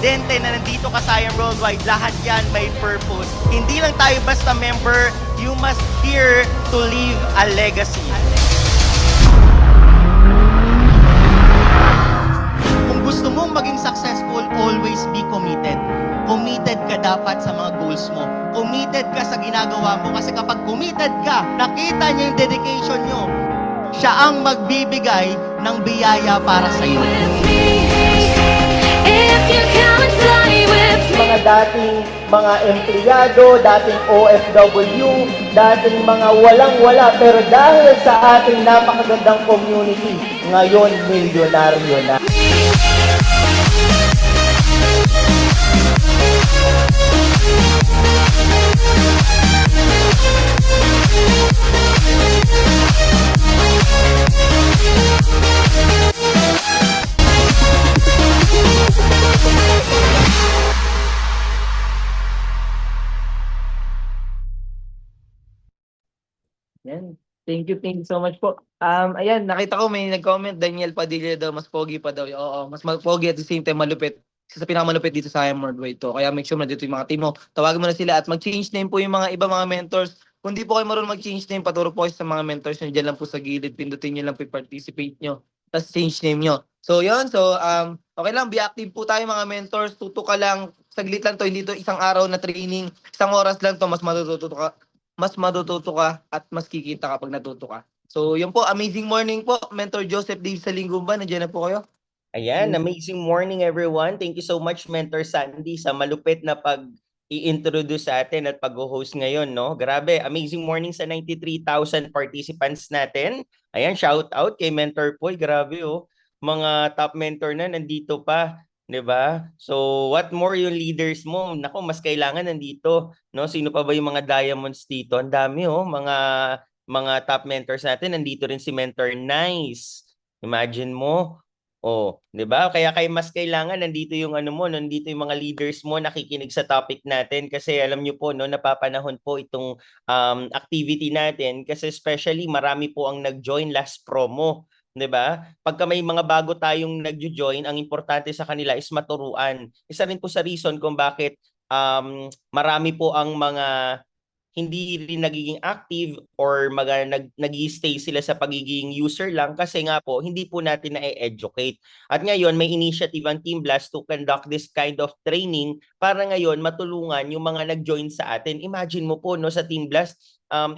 presidente na nandito ka sa Sayang Worldwide, lahat yan may purpose. Hindi lang tayo basta member, you must here to leave a legacy. Kung gusto mong maging successful, always be committed. Committed ka dapat sa mga goals mo. Committed ka sa ginagawa mo. Kasi kapag committed ka, nakita niya yung dedication nyo, siya ang magbibigay ng biyaya para sa iyo. Mga dating mga empleyado, dating OFW, dating mga walang-wala, pero dahil sa ating napakagandang community, ngayon milyonaryo na. Yan. Thank you so much po. Ayan, nakita ko may nag-comment, Daniel Padilla daw, mas pogi pa daw. Oo, mas pogi at the same time malupit. Isa sa pinakamalupit dito sa Sayang Worldwide to. Kaya make sure na dito yung mga team mo. Tawagin mo na sila at mag-change name po yung mga iba mga mentors. Kung di po kayo marunong mag-change name, paturo po kayo sa mga mentors nyo. Diyan lang po sa gilid, pindutin nyo lang po participate nyo. Tapos change name nyo. So yun, okay lang, be active po tayo mga mentors. Tuto ka lang, saglit lang to, hindi to isang araw na training. Isang oras lang to, mas matututo ka at mas kikita kapag natuto ka. So, yun po, amazing morning po. Mentor Joseph Dave Salingumba, nandiyan na po kayo. Ayan, amazing morning everyone. Thank you so much Mentor Sandy sa malupit na pag-i-introduce sa atin at pag-host ngayon, no? Grabe, amazing morning sa 93,000 participants natin. Ayan, shout out kay Mentor Paul. Grabe oh. Mga top mentor na nandito pa. 'Di ba? So, what more yung leaders mo? Nako, mas kailangan nandito, no? Sino pa ba yung mga diamonds dito? Ang dami oh, mga top mentors natin. Nandito rin si Mentor Nice. Imagine mo. Oh, 'di ba? Kaya mas kailangan nandito yung nandito yung mga leaders mo nakikinig sa topic natin kasi alam niyo po no, napapanahon po itong activity natin kasi especially marami po ang nag-join last promo. 'Di ba? Pagka may mga bago tayong nagjo-join, ang importante sa kanila is maturuan. Isa rin po sa reason kung bakit marami po ang mga hindi rin nagiging active or nag-stay sila sa pagiging user lang kasi nga po hindi po natin na-educate. At ngayon may initiative ang Team Blast to conduct this kind of training para ngayon matulungan yung mga nag-join sa atin. Imagine mo po no sa Team Blast,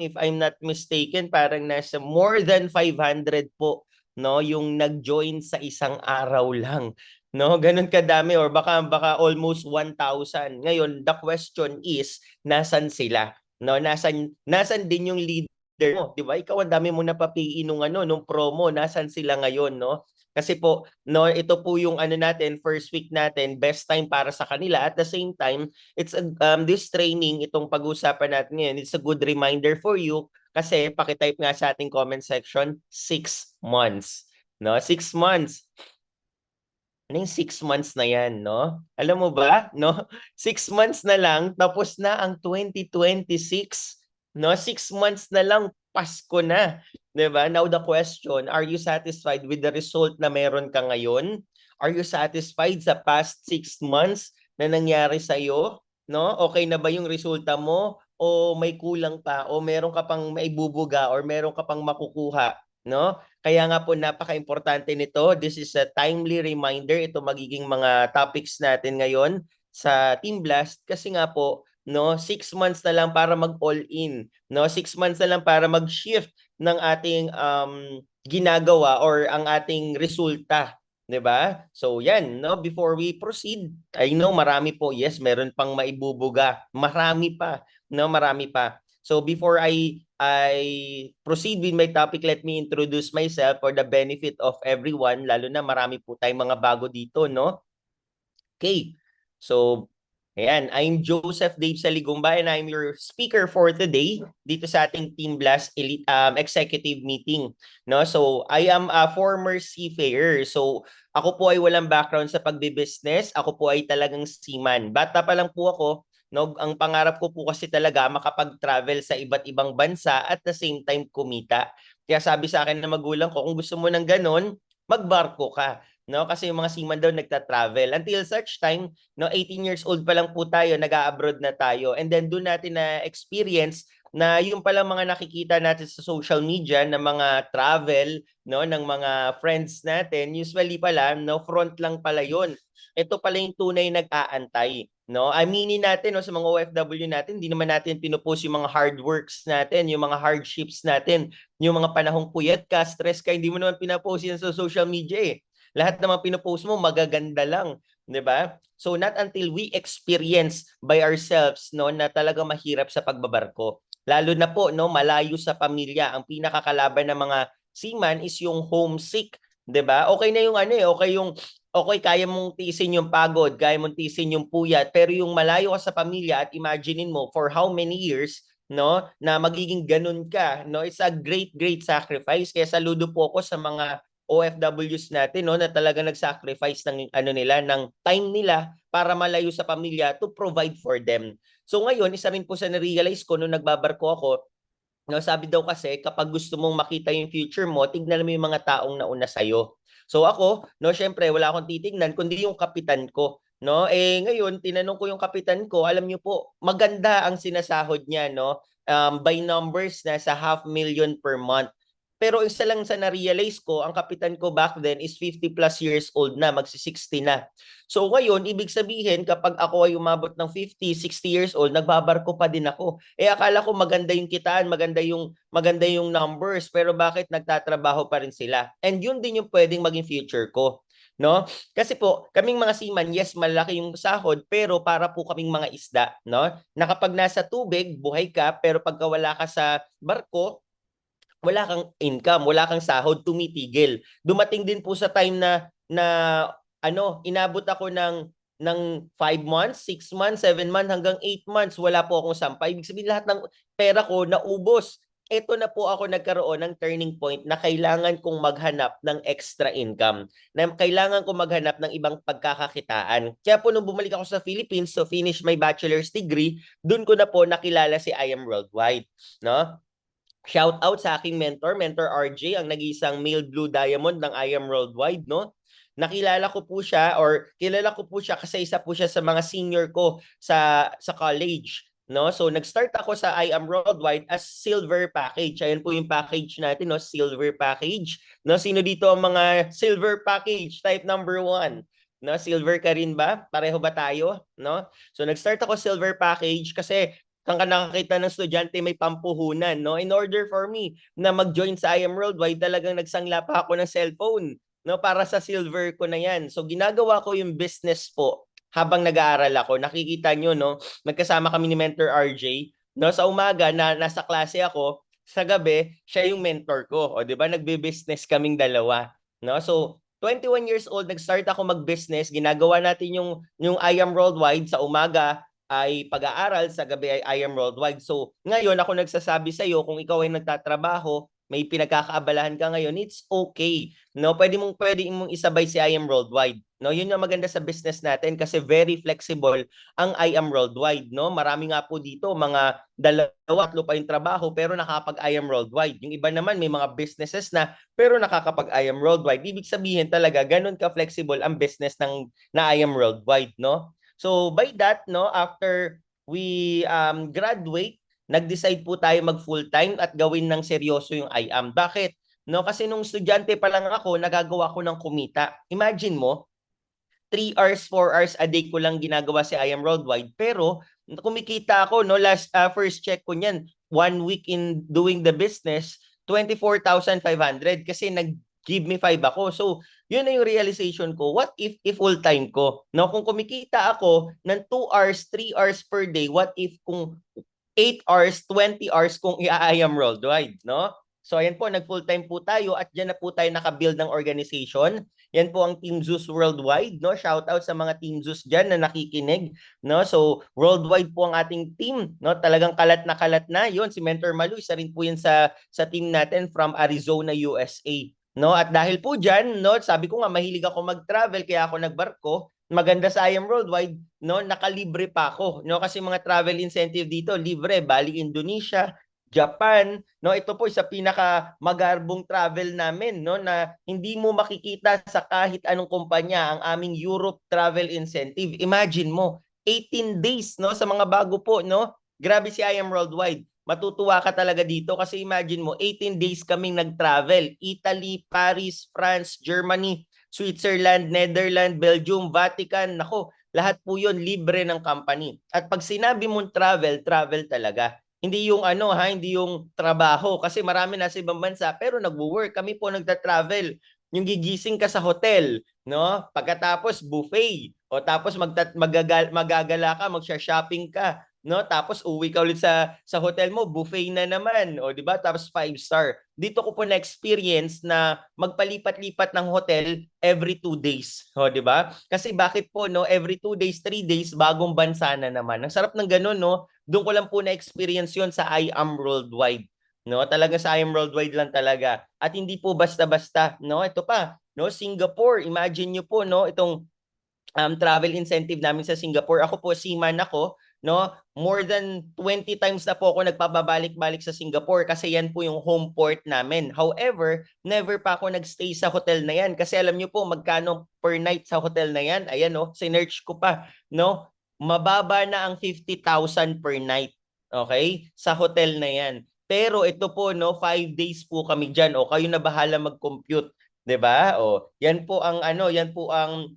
if I'm not mistaken, parang nasa more than 500 po no yung nag-join sa isang araw lang. No, ganun kadami or baka almost 1,000. Ngayon, the question is, nasan sila? No, nasan din yung leader mo, 'di ba? Ikaw ang dami mo napapiin nung promo, nasan sila ngayon, no? Kasi po, no, ito po yung natin, first week natin, best time para sa kanila. At the same time, it's this training, itong pag-uusapan natin ngayon, it's a good reminder for you kasi paki-type nga sa ating comment section, 6 months. No, 6 months. Ano yung 6 months na yan, no? Alam mo ba, no? 6 months na lang, tapos na ang 2026. No? 6 months na lang, Pasko na. Diba? Now the question, are you satisfied with the result na meron ka ngayon? Are you satisfied sa past 6 months na nangyari sa'yo? No? Okay na ba yung resulta mo? O may kulang pa? O meron ka pang maibubuga? Or meron ka pang makukuha? No? Kaya nga po napaka-importante nito. This is a timely reminder. Ito magiging mga topics natin ngayon sa Team Blast kasi nga po no 6 months na lang para mag-all in. No 6 months na lang para mag-shift ng ating ginagawa or ang ating resulta. 'Di ba? So yan, no, before we proceed, I know marami po, yes, meron pang maibubuga. Marami pa, no, marami pa. So before I proceed with my topic, let me introduce myself for the benefit of everyone, lalo na marami po tayong mga bago dito, no? Okay. So, ayan, I'm Joseph Dave Saligumba and I'm your speaker for today dito sa ating Team Blast Elite executive meeting, no? So, I am a former seafarer. So, ako po ay walang background sa pagbi-business. Ako po ay talagang seaman. Bata pa lang po ako. No, ang pangarap ko po kasi talaga makapag-travel sa iba't ibang bansa at the same time kumita. Kaya sabi sa akin ng magulang ko, kung gusto mo ng ganon, magbarko ka. no? Kasi yung mga seaman daw nagta-travel. Until such time, no, 18 years old pa lang po tayo, nag-a-abroad na tayo. And then doon natin na experience na yung palang mga nakikita natin sa social media ng mga travel, no, ng mga friends natin, usually pala, no, front lang pala yun. Ito pala yung tunay nag-aantay. No, aminin natin, no, sa mga OFW natin, hindi naman natin pinupost yung mga hard works natin, yung mga hardships natin, yung mga panahong puyat ka, stress ka, hindi mo naman pinapost yan sa social media eh. Lahat naman pinopost mo magaganda lang, 'di ba? So not until we experience by ourselves, no, na talaga mahirap sa pagbabarko. Lalo na po, no, malayo sa pamilya, ang pinakakalaban ng mga seaman is yung homesick, 'di ba? Okay na yung ano eh, okay, kaya mong tiisin yung pagod, kaya mong tiisin yung puyat, pero yung malayo ka sa pamilya at imaginein mo for how many years, no, na magiging ganun ka, no, it's a great sacrifice. Kaya saludo po ako sa mga OFWs natin, no, na talaga nag-sacrifice ng ano nila, ng time nila para malayo sa pamilya to provide for them. So ngayon, isa rin po sa na-realize ko nung nagbabarko ako, no, sabi daw kasi kapag gusto mong makita yung future mo, tignan mo yung mga taong nauna sa'yo. So ako, no, syempre wala akong titignan kundi yung kapitan ko, no? Eh ngayon tinanong ko yung kapitan ko, alam niyo po, maganda ang sinasahod niya, no? By numbers na sa 500,000 per month. Pero isa lang sa na-realize ko, ang kapitan ko back then is 50 plus years old na, magsi-60 na. So ngayon, ibig sabihin kapag ako ay umabot ng 50, 60 years old, nagbabarko pa din ako. Eh akala ko maganda yung kitaan, maganda yung numbers, pero bakit nagtatrabaho pa rin sila? And yun din yung pwedeng maging future ko, no? Kasi po, kaming mga seaman, yes, malaki yung sahod, pero para po kaming mga isda, no? Na kapag nasa tubig, buhay ka, pero pagka wala ka sa barko, wala kang income, wala kang sahod, tumitigil. Dumating din po sa time na inabot ako ng 5 months, 6 months, 7 months hanggang 8 months wala po akong sampay. Ibig sabihin lahat ng pera ko naubos. Ito na po ako nagkaroon ng turning point na kailangan kong maghanap ng extra income. Na kailangan kong maghanap ng ibang pagkakakitaan. Kaya po nung bumalik ako sa Philippines to finish my bachelor's degree, doon ko na po nakilala si I Am Worldwide, no? Shout out sa aking mentor RJ, ang nag-iisang male blue diamond ng I Am Worldwide, no? Kilala ko po siya kasi isa po siya sa mga senior ko sa college, no? So nag-start ako sa I Am Worldwide as silver package. Ayun po yung package natin, no? Silver package. No, sino dito ang mga silver package type number 1? No, silver ka rin ba? Pareho ba tayo, no? So nag-start ako silver package kasi kung ka nakakita ng estudyante may pampuhunan, no? In order for me na mag-join sa I Am Worldwide, talagang nagsangla pa ako ng cellphone, no? Para sa silver ko na yan. So ginagawa ko yung business po habang nag-aaral ako. Nakikita nyo, no? Magkasama kami ni Mentor RJ, no? Sa umaga, nasa klase ako, sa gabi, siya yung mentor ko. O, di ba? Nagbe-business kaming dalawa, no? So, 21 years old, nag-start ako mag-business. Ginagawa natin yung I Am Worldwide sa umaga, ay pag-aaral, sa gabi ay I Am Worldwide. So, ngayon ako nagsasabi sa iyo, kung ikaw ay nagtatrabaho, may pinagkakaabalahan ka ngayon, it's okay. No, pwede mong isabay si I Am Worldwide. No, yun yung maganda sa business natin kasi very flexible ang I Am Worldwide, no? Marami nga po dito mga 2-3 pa yung trabaho pero nakakapag I Am Worldwide. Yung iba naman may mga businesses na pero nakakapag I Am Worldwide. Ibig sabihin talaga ganun ka flexible ang business na I Am Worldwide, no? So by that, no, after we graduate, nag-decide po tayo mag full-time at gawin ng seryoso yung I Am. Bakit? No, kasi nung estudyante pa lang ako, nagagawa ko ng kumita. Imagine mo, 3 hours, 4 hours a day ko lang ginagawa si I Am Worldwide, pero kumikita ako, no, first check ko niyan, 1 week in doing the business, 24,500 kasi nag-give me 5 ako. So, yun na yung realization ko. What if full-time ko? No, kung kumikita ako ng 2 hours, 3 hours per day, what if kung 8 hours, 20 hours kung I Am Worldwide, no? So ayan po, nag-full-time po tayo at diyan na po tayo naka-build ng organization. Yan po ang Team Zeus Worldwide, no? Shout out sa mga Team Zeus diyan na nakikinig, no? So worldwide po ang ating team, no? Talagang kalat na 'yon. Si Mentor Malu, isa rin po 'yan sa team natin from Arizona, USA. No, at dahil po diyan, no, sabi ko nga mahilig ako mag-travel kaya ako nagbarko. Maganda sa I Am Worldwide, no, nakalibre pa ako, no, kasi mga travel incentive dito libre, Bali, Indonesia, Japan, no? Ito po isa pinaka magarbong travel namin, no, na hindi mo makikita sa kahit anong kumpanya ang aming Europe Travel Incentive. Imagine mo, 18 days, no, sa mga bago po, no? Grabe si I Am Worldwide. Matutuwa ka talaga dito kasi imagine mo, 18 days kaming nag-travel. Italy, Paris, France, Germany, Switzerland, Netherlands, Belgium, Vatican. Nako, lahat po 'yon libre ng company. At pag sinabi mong travel, travel talaga. Hindi yung ano ha, hindi yung trabaho kasi marami nasa ibang bansa pero nagwo-work. Kami po nagta-travel. Yung gigising ka sa hotel, no? Pagkatapos buffet o tapos magagala ka, magsha-shopping ka, no? Tapos uwi ka ulit sa hotel mo, buffet na naman, o di ba? Tapos 5-star. Dito ko po na-experience na magpalipat-lipat ng hotel every 2 days, o di ba? Kasi bakit po no, every 2 days, 3 days bagong bansa na naman. Ang sarap ng ganun, no? Doon ko lang po na-experience 'yon sa I Am Worldwide. No, talaga sa I Am Worldwide lang talaga. At hindi po basta-basta, no? Ito pa, no, Singapore. Imagine niyo po, no, itong travel incentive namin sa Singapore. Ako po, seaman ako, no? More than 20 times na po ako nagpapabalik-balik sa Singapore kasi yan po yung home port namin. However, never pa ako nagstay sa hotel na yan kasi alam niyo po magkano per night sa hotel na yan. Ayan, no, sinearch ko pa, no? Mababa na ang 50,000 per night. Okay? Sa hotel na yan. Pero ito po, no, 5 days po kami diyan. O kayo na bahala mag-compute, 'di ba? O, yan po ang ano, yan po ang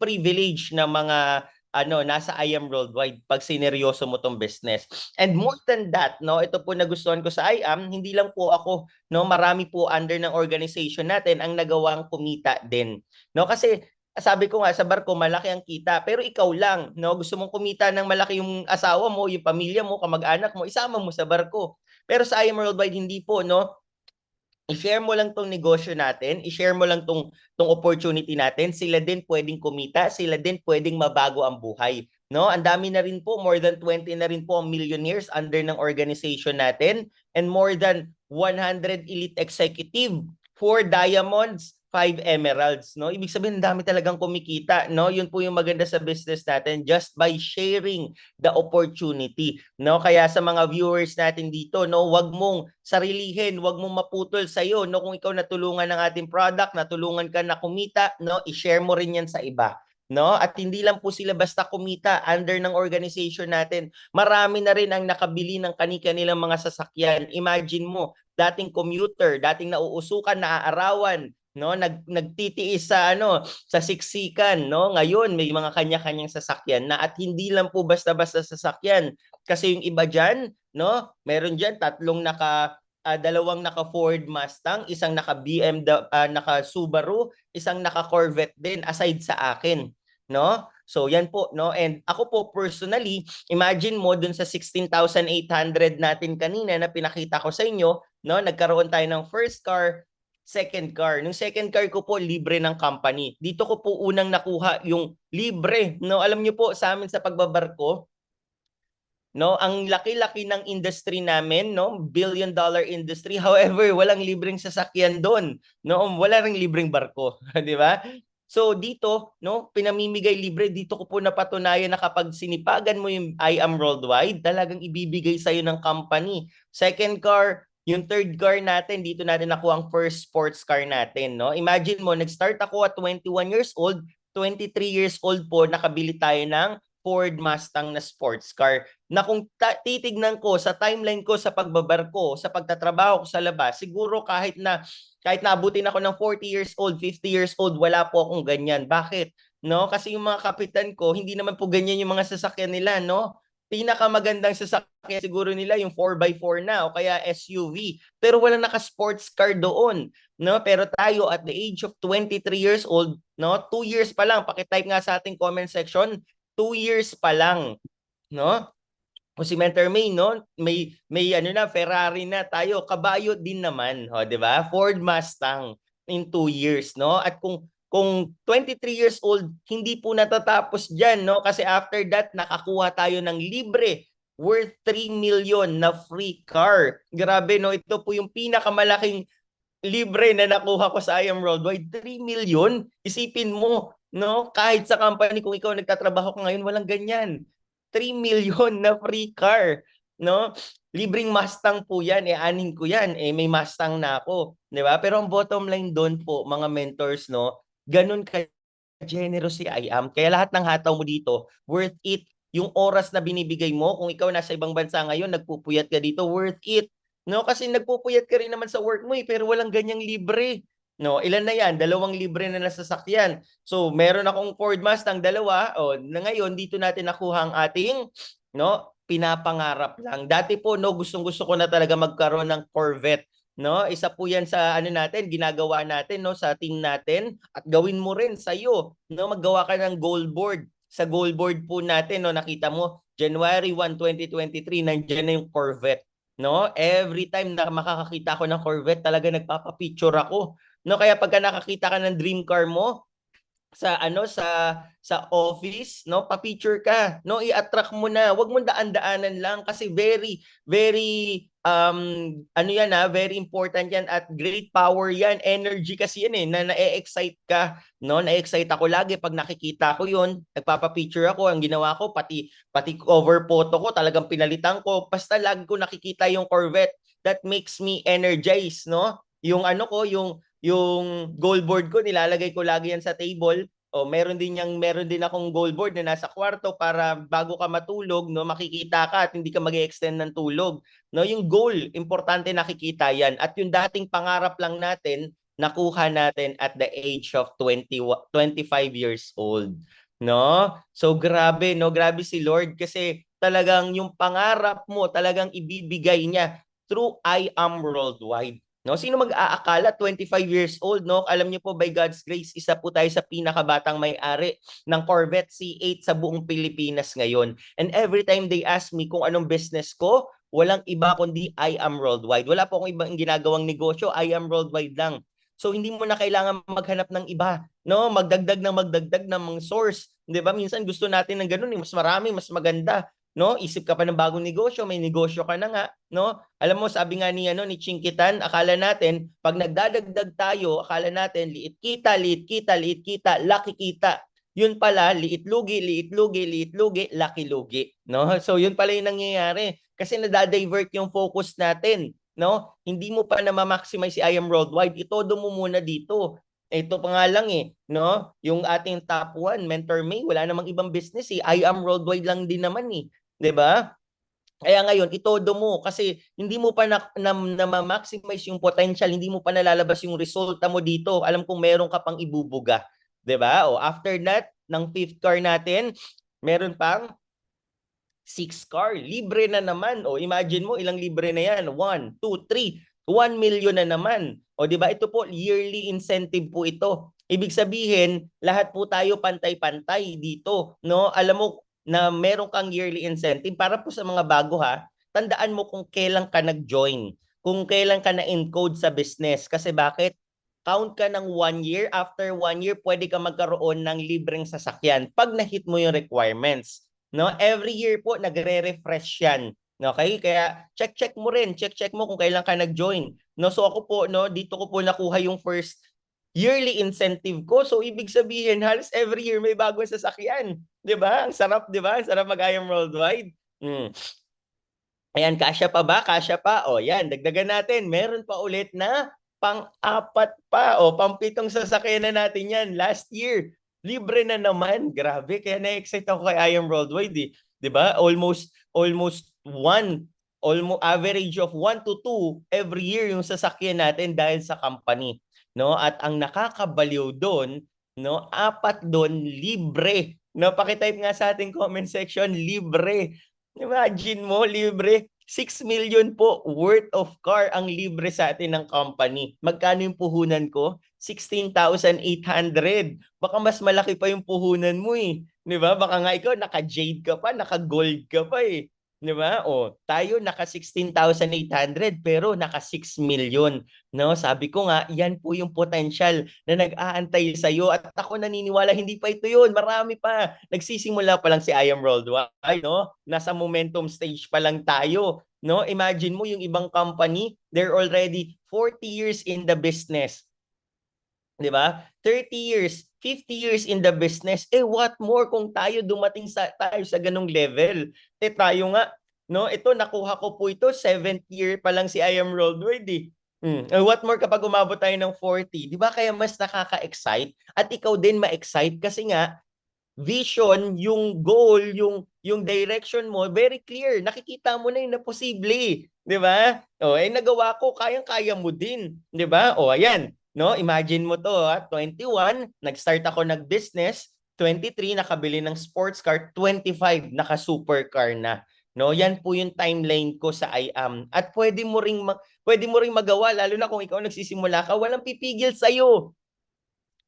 privilege ng mga ano nasa I Am Worldwide pag sineryoso mo tong business. And more than that, no, ito po nagustuhan ko sa I Am, hindi lang po ako, no, marami po under ng organization natin ang nagawang kumita din. No, kasi sabi ko nga sa barko malaki ang kita pero ikaw lang, no, gusto mong kumita ng malaki yung asawa mo, yung pamilya mo, kamag-anak mo, isama mo sa barko. Pero sa I Am Worldwide hindi po, no. I-share mo lang tong negosyo natin, i-share mo lang tong opportunity natin, sila din pwedeng kumita, sila din pwedeng mabago ang buhay. No, ang dami na rin po, more than 20 na rin po ang millionaires under ng organization natin and more than 100 elite executive, 4 diamonds, 5 emeralds, no? Ibig sabihin, ang dami talagang kumikita, no? Yun po yung maganda sa business natin just by sharing the opportunity, no? Kaya sa mga viewers natin dito, no, wag mong sarilihin, wag mong maputol sa iyo, no? Kung ikaw natulungan ng ating product, natulungan ka na kumita, no, i-share mo rin 'yan sa iba. No? At hindi lang po sila basta kumita under ng organization natin. Marami na rin ang nakabili ng kani-kanilang mga sasakyan. Imagine mo, dating commuter, dating nauusukan, naaarawan, no, nagtitiis sa ano sa siksikan, no, ngayon may mga kanya-kanyang sasakyan na at hindi lang po basta-basta sasakyan kasi yung iba diyan, no, meron diyan dalawang naka Ford Mustang, isang naka naka Subaru, isang naka Corvette din aside sa akin, no? So yan po, no? And ako po personally, imagine mo dun sa 16,800 natin kanina na pinakita ko sa inyo, no? Nagkaroon tayo ng first car, second car. Nung second car ko po, libre ng company. Dito ko po unang nakuha yung libre. No? Alam niyo po, sa amin sa pagbabarko, no, ang laki-laki ng industry namin, no, billion-dollar industry. However, walang libreng sasakyan doon. No? Wala ring libreng barko. Di ba? So dito, no, pinamimigay libre. Dito ko po napatunayan na kapag sinipagan mo yung I Am Worldwide, talagang ibibigay sa'yo ng company. Second car, yung third car natin, dito natin nakuha ang first sports car natin, no? Imagine mo, nag-start ako at 21 years old, 23 years old po, nakabili tayo ng Ford Mustang na sports car. Na kung titignan ko sa timeline ko sa pagbabarko, sa pagtatrabaho ko sa labas, siguro kahit naabutin ako ng 40 years old, 50 years old, wala po akong ganyan. Bakit? No? Kasi yung mga kapitan ko, hindi naman po ganyan yung mga sasakyan nila, no? Pinakamagandang sasakyan siguro nila yung 4x4 na o kaya SUV. Pero walang naka-sports car doon, no? Pero tayo at the age of 23 years old, no? 2 years pa lang, paki-type nga sa ating comment section, 2 years pa lang, no? O si Mentor May, no? May ano na, Ferrari na tayo, kabayo din naman, ho, 'di ba? Ford Mustang in 2 years, no? At kung 23 years old, hindi po natatapos diyan, no? Kasi after that, nakakuha tayo ng libre worth 3 million na free car. Grabe, no? Ito po yung pinakamalaking libre na nakuha ko sa I Am Worldwide. 3 million? Isipin mo, no? Kahit sa company, kung ikaw nagtatrabaho ka ngayon, walang ganyan. 3 million na free car, no? libreng Mustang po yan, anin ko yan, may Mustang na ako, di ba? Pero ang bottom line doon po, mga mentors, no, ganun ka generous si I am. Kaya lahat ng hataw mo dito, worth it. Yung oras na binibigay mo, kung ikaw nasa ibang bansa ngayon, nagpupuyat ka dito, worth it. No, kasi nagpupuyat ka rin naman sa work mo pero walang ganyang libre. No, ilan na yan? 2 libre na nasasakyan. So, meron akong Ford Mustang, 2. Na ngayon, dito natin nakuha ang ating, no, pinapangarap lang. Dati po, no, gustong-gusto ko na talaga magkaroon ng Corvette. No, isa po 'yan sa ano natin, ginagawa natin no sa team natin at gawin mo rin sa iyo, no, maggawa ka ng goal board. Sa goal board po natin no, nakita mo, January 1, 2023 nandiyan na yung Corvette, no? Every time na makakakita ako ng Corvette, talaga nagpapa-picture ako. No, kaya pagka nakakita ka ng dream car mo, sa office, no, pa-picture ka, no, i-attract mo na, wag mo daan-daanan lang kasi very very ano yan very important yan at great power yan, energy kasi yan na na-excite ka, no, na-excite ako lagi pag nakikita ko yun, nagpapa-picture ako, ang ginawa ko pati cover photo ko talagang pinalitan ko, basta lagi ko nakikita yung Corvette, that makes me energized, no, yung ano ko, yung goal board ko nilalagay ko lagi yan sa table. Meron din akong goal board na nasa kwarto para bago ka matulog, no, makikita ka at hindi ka mag-extend ng tulog. No, yung goal, importante nakikita yan. At yung dating pangarap lang natin, nakuha natin at the age of 25 years old. No? So grabe, no? Grabe si Lord kasi talagang yung pangarap mo, talagang ibibigay niya through I Am Worldwide. No, sino mag-aakala 25 years old, no? Alam niyo po, by God's grace, isa po tayo sa pinakabatang may-ari ng Corvette C8 sa buong Pilipinas ngayon. And every time they ask me kung anong business ko, walang iba kundi I Am Worldwide. Wala po akong ibang ginagawang negosyo, I Am Worldwide lang. So hindi mo na kailangan maghanap ng iba, no? Magdagdag ng mga source, 'di ba? Minsan gusto natin ng ganun, mas marami, mas maganda. No, isip ka pa ng bagong negosyo, may negosyo ka na nga, no? Alam mo, sabi nga ni Chinkitan, akala natin pag nagdadagdag tayo, akala natin liit kita, laki kita. Yun pala, liit lugi, laki lugi, no? So yun pala yung nangyayari kasi nadadivert yung focus natin, no? Hindi mo pa na ma-maximize si I Am Worldwide, itodo mo muna dito. Ito pa nga lang no? Yung ating top 1, Mentor May, wala namang ibang business I Am Worldwide lang din naman 'di ba? Kaya ngayon, itodo mo kasi hindi mo pa na-maximize yung potential, hindi mo pa nalalabas yung resulta mo dito. Alam kong meron ka pang ibubuga, 'di ba? After that, ng 5th car natin, meron pang 6 car, libre na naman. Imagine mo ilang libre na 'yan. 1, 2, 3, 1 million na naman. 'Di ba? Ito po yearly incentive po ito. Ibig sabihin, lahat po tayo pantay-pantay dito, no? Alam mo na meron kang yearly incentive para po sa mga bago tandaan mo kung kailan ka nag-join, kung kailan ka na-encode sa business. Kasi bakit? Count ka ng 1 year, after 1 year, pwede ka magkaroon ng libreng sasakyan pag na-hit mo yung requirements. No? Every year po, nagre-refresh yan. Okay? Kaya check mo rin, check mo kung kailan ka nag-join. No? So ako po, no, dito ko po nakuha yung first yearly incentive ko. So ibig sabihin, halos every year may bagong sasakyan. 'Di ba? Ang sarap, 'di ba? Ang sarap mag-I Am Worldwide. Ayan, kasya pa ba? Kasya pa. Yan, dagdagan natin. Meron pa ulit na pang-apat pa. Pang-7 sasakyan na natin yan. Last year, libre na naman. Grabe, kaya na-excite ako kay I Am Worldwide 'Di ba? Almost average of 1 to 2 every year yung sasakyan natin dahil sa company. No? At ang nakakabaliw doon, no, 4 doon libre. No, paki-type nga sa ating comment section, libre. Imagine mo, libre. 6 million po worth of car ang libre sa atin ng company. Magkano yung puhunan ko? 16,800. Baka mas malaki pa yung puhunan mo 'Di ba? Baka nga ikaw naka-jade ka pa, naka-gold ka pa 'Di ba? Tayo naka 16,800 pero naka 6 million. No, sabi ko nga, yan po yung potential na nag-aantay sa iyo at ako naniniwala hindi pa ito 'yun, marami pa. Nagsisimula pa lang si I Am Worldwide, no? Nasa momentum stage pa lang tayo, no? Imagine mo yung ibang company, they're already 40 years in the business. 'Di ba? 30 years, 50 years in the business. What more kung tayo dumating tayo sa ganung level? Tayo nga No, ito nakuha ko po ito 7th year pa lang si I Am Worldwide eh. What more kapag umabot tayo ng 40, 'di ba? Kaya mas nakaka-excite at ikaw din ma-excite kasi nga vision, yung goal, yung direction mo, very clear. Nakikita mo na yung na posible, 'di ba? Oh, nagawa ko, kayang-kaya mo din, 'di ba? Oh, ayan, no? Imagine mo 'to, 21, nag-start ako nag-business, 23 nakabili ng sports car, 25 naka-supercar na. No, yan po yung timeline ko sa I Am. At pwede mo ring magawa lalo na kung ikaw nagsisimula ka, walang pipigil sa iyo.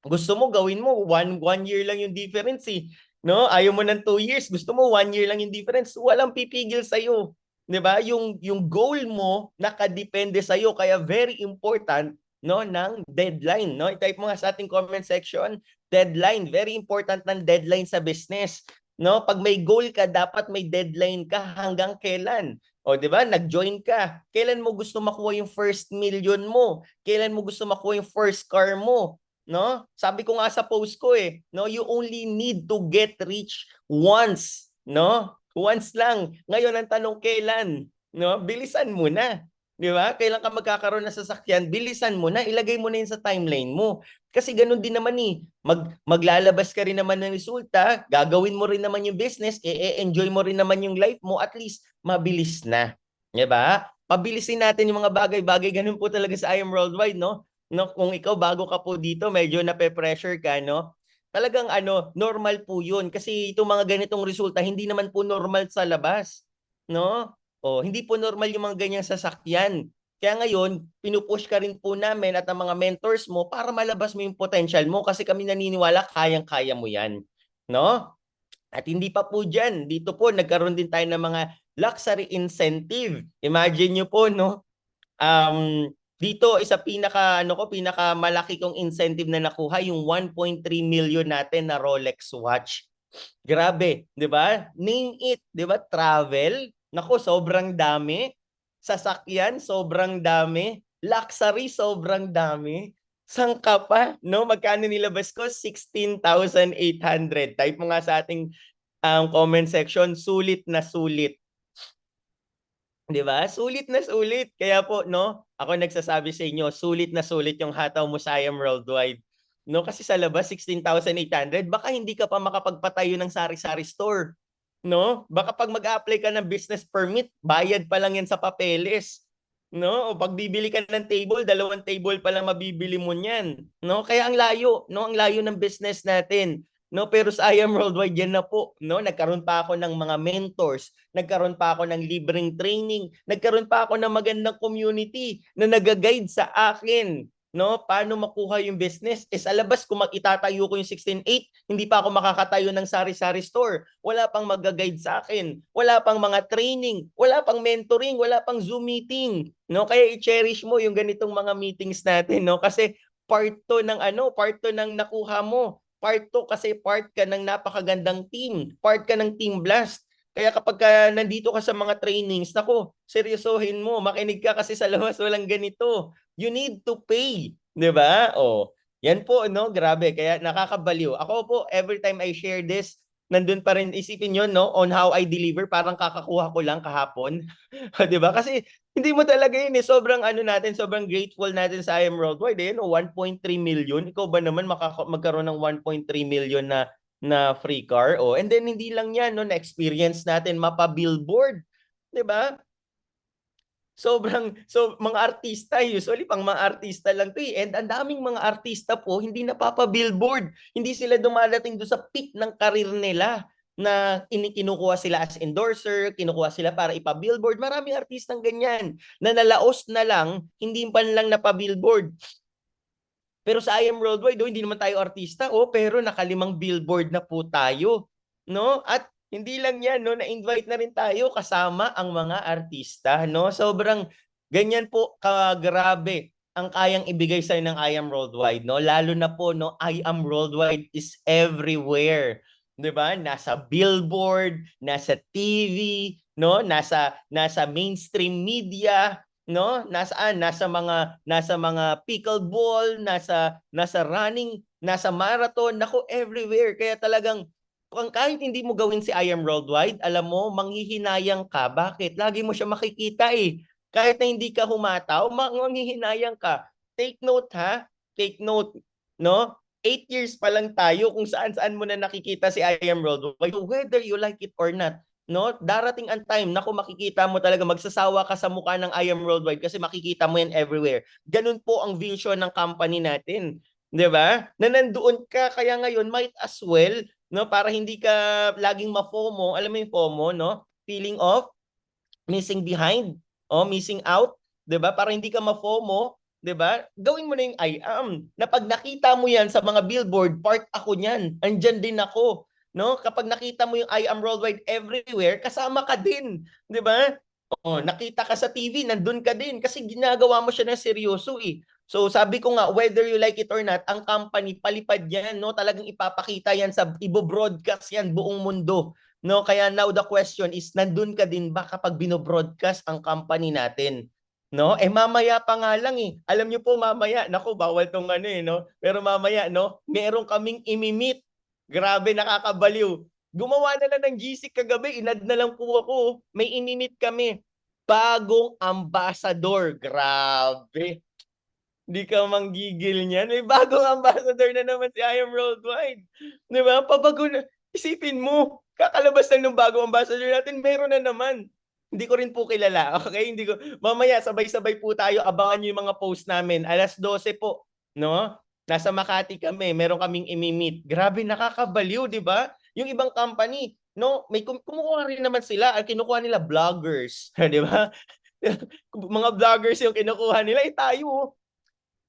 Gusto mo gawin mo one year lang yung difference eh. No? Ayaw mo ng 2 years, gusto mo 1 year lang yung difference, walang pipigil sa iyo. 'Di ba? Yung goal mo nakadepende sa iyo kaya very important no ng deadline, no? I-type mo nga sa ating comment section, deadline, very important ng deadline sa business. No? Pag may goal ka, dapat may deadline ka hanggang kailan. O, 'di ba? Nag-join ka. Kailan mo gusto makuha yung first million mo? Kailan mo gusto makuha yung first car mo? No? Sabi ko nga sa post ko no, you only need to get rich once, no? Once lang. Ngayon ang tanong kailan, no? Bilisan mo na. 'Di ba? Kailan ka magkakaroon ng sasakyan, bilisan mo na, ilagay mo na 'yun sa timeline mo. Kasi ganun din naman maglalabas ka rin naman ng resulta, gagawin mo rin naman yung business, enjoy mo rin naman yung life mo, at least mabilis na. 'Di ba? Pabilisin natin yung mga bagay-bagay, ganun po talaga sa I Am Worldwide, no? No, kung ikaw bago ka po dito, medyo nape-pressure ka, no? Talagang normal po 'yun kasi itong mga ganitong resulta hindi naman po normal sa labas, no? O, hindi po normal yung mga ganyang sasakyan. Kaya ngayon, pinupush ka rin po namin at ang mga mentors mo para malabas mo yung potential mo kasi kami naniniwala kayang-kaya mo 'yan, no? At hindi pa po diyan, dito po nagkaroon din tayo ng mga luxury incentive. Imagine niyo po, no? Dito isa pinaka malaki kong incentive na nakuha yung 1.3 million natin na Rolex watch. Grabe, 'di ba? Name it, 'di ba? Travel, nako sobrang dami. Sasakyan, sobrang dami. Luxury, sobrang dami. Sangka pa, no? Magkano nilabas ko? 16,800. Type mo nga sa ating comment section, sulit na sulit. 'Di ba? Sulit na sulit. Kaya po, no, ako nagsasabi sa inyo, sulit na sulit yung hataw mo sa I Am Worldwide. No, kasi sa labas 16,800, baka hindi ka pa makapagpatayo ng sari-sari store. No? Baka pag mag-apply ka ng business permit, bayad pa lang yan sa papeles. No? O pag bibili ka ng table, 2 table pa lang mabibili mo niyan. No? Kaya ang layo, no? Ang layo ng business natin. No, pero sa I Am Worldwide yan na po, no? Nagkaroon pa ako ng mga mentors, nagkaroon pa ako ng libreng training, nagkaroon pa ako ng magandang community na nag-guide sa akin, no? Paano makuha yung business? Sa labas kung itatayo ko yung 16.8, hindi pa ako makakatayo ng sari-sari store. Wala pang mag-guide sa akin, wala pang mga training, wala pang mentoring, wala pang Zoom meeting, no? Kaya i-cherish mo yung ganitong mga meetings natin, no? Kasi part 2 ng nakuha mo. Part 2 kasi part ka ng napakagandang team. Part ka ng Team Blast. Kaya kapag nandito ka sa mga trainings, nako, seryosohin mo. Makinig ka kasi sa labas walang ganito. You need to pay. 'Di ba? Oh, yan po, no? Grabe. Kaya nakakabaliw. Ako po, every time I share this, nandun pa rin, isipin nyo, no? On how I deliver, parang kakakuha ko lang kahapon. 'Di ba? Kasi hindi mo talaga yun sobrang sobrang grateful natin sa I Am Worldwide no? 1.3 million. Ikaw ba naman magkaroon ng 1.3 million na free car? Oh, and then hindi lang yan no, na experience natin mapa-billboard, 'di ba? Mga artista, usually pang mga artista lang 'to and ang daming mga artista po hindi napapa-billboard. Hindi sila dumadating do sa peak ng karir nila na kinukuha sila as endorser, kinukuha sila para ipa-billboard. Maraming artistang ganyan na nalaos na lang, hindi pa lang napa-billboard. Pero sa I Am Worldwide, hindi naman tayo artista, pero naka5 billboard na po tayo, no? At hindi lang yan, no, na-invite na rin tayo kasama ang mga artista, no? Sobrang ganyan po kagrabe ang kayang ibigay sa'yo ng I Am Worldwide, no? Lalo na po, no, I Am Worldwide is everywhere. 'Di ba? Nasa billboard, nasa TV, no? Nasa mainstream media, no? Nasa mga pickleball, nasa running, nasa marathon, nako everywhere. Kaya talagang kung kahit hindi mo gawin si I Am Worldwide, alam mo, manghihinayang ka. Bakit? Lagi mo siya makikita eh. Kahit na hindi ka humataw, manghihinayang ka. Take note ha. Take note. No? 8 years pa lang tayo kung saan-saan mo na nakikita si I Am Worldwide. Whether you like it or not. No? Darating ang time na kung makikita mo talaga, magsasawa ka sa mukha ng I Am Worldwide kasi makikita mo yan everywhere. Ganun po ang vision ng company natin. 'Di ba? Na nandoon ka, kaya ngayon might as well, no, para hindi ka laging ma-FOMO. Alam mo yung FOMO, no? Feeling of missing behind, missing out, 'di ba? Para hindi ka ma-FOMO, 'di ba? Gawin mo na yung I am. Na pag nakita mo 'yan sa mga billboard, part ako niyan. Andiyan din ako, no? Kapag nakita mo yung I am worldwide everywhere, kasama ka din, 'di ba? Nakita ka sa TV, nandun ka din kasi ginagawa mo siya ng seryoso eh. So sabi ko nga, whether you like it or not, ang company palipad yan, no? Talagang ipapakita yan sa ibo-broadcast yan buong mundo. No, kaya now the question is, nandun ka din ba kapag bino-broadcast ang company natin? No? Mamaya pa nga lang eh. Alam niyo po mamaya, naku, bawal tong ano eh, no? Pero mamaya, no, meron kaming imimit. Grabe, nakakabaliw. Gumawa na lang ng GC kagabi, inad na lang po ako. May imimit kami. Bagong ambassador. Grabe. Hindi ka manggigil niyan. May bagong ambassador na naman si I Am Worldwide. Di ba? Pabago na. Isipin mo, kakalabas na ng bagong ambassador natin, meron na naman. Hindi ko rin po kilala. Okay? Hindi ko. Mamaya, sabay-sabay po tayo. Abangan niyo yung mga post namin. 12:00 po. No? Nasa Makati kami. Meron kaming imimit. Grabe, nakakabaliw, di ba? Yung ibang company, no, may kumukuha rin naman sila. Ang kinukuha nila, vloggers. Di ba? Mga vloggers yung kinukuha nila. Tayo,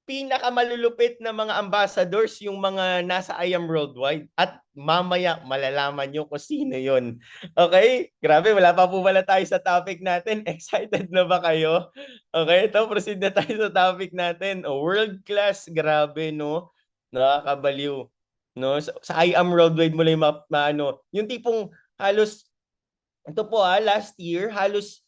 pinakamalulupit na mga ambassadors yung mga nasa I Am Worldwide. At mamaya malalaman nyo kung sino yun. Okay? Grabe, wala pa po pala tayo sa topic natin. Excited na ba kayo? Okay, ito, proceed na tayo sa topic natin. World class, grabe, no? Nakakabaliw. No? Sa I Am Worldwide mo lang yung tipong halos, ito po last year, halos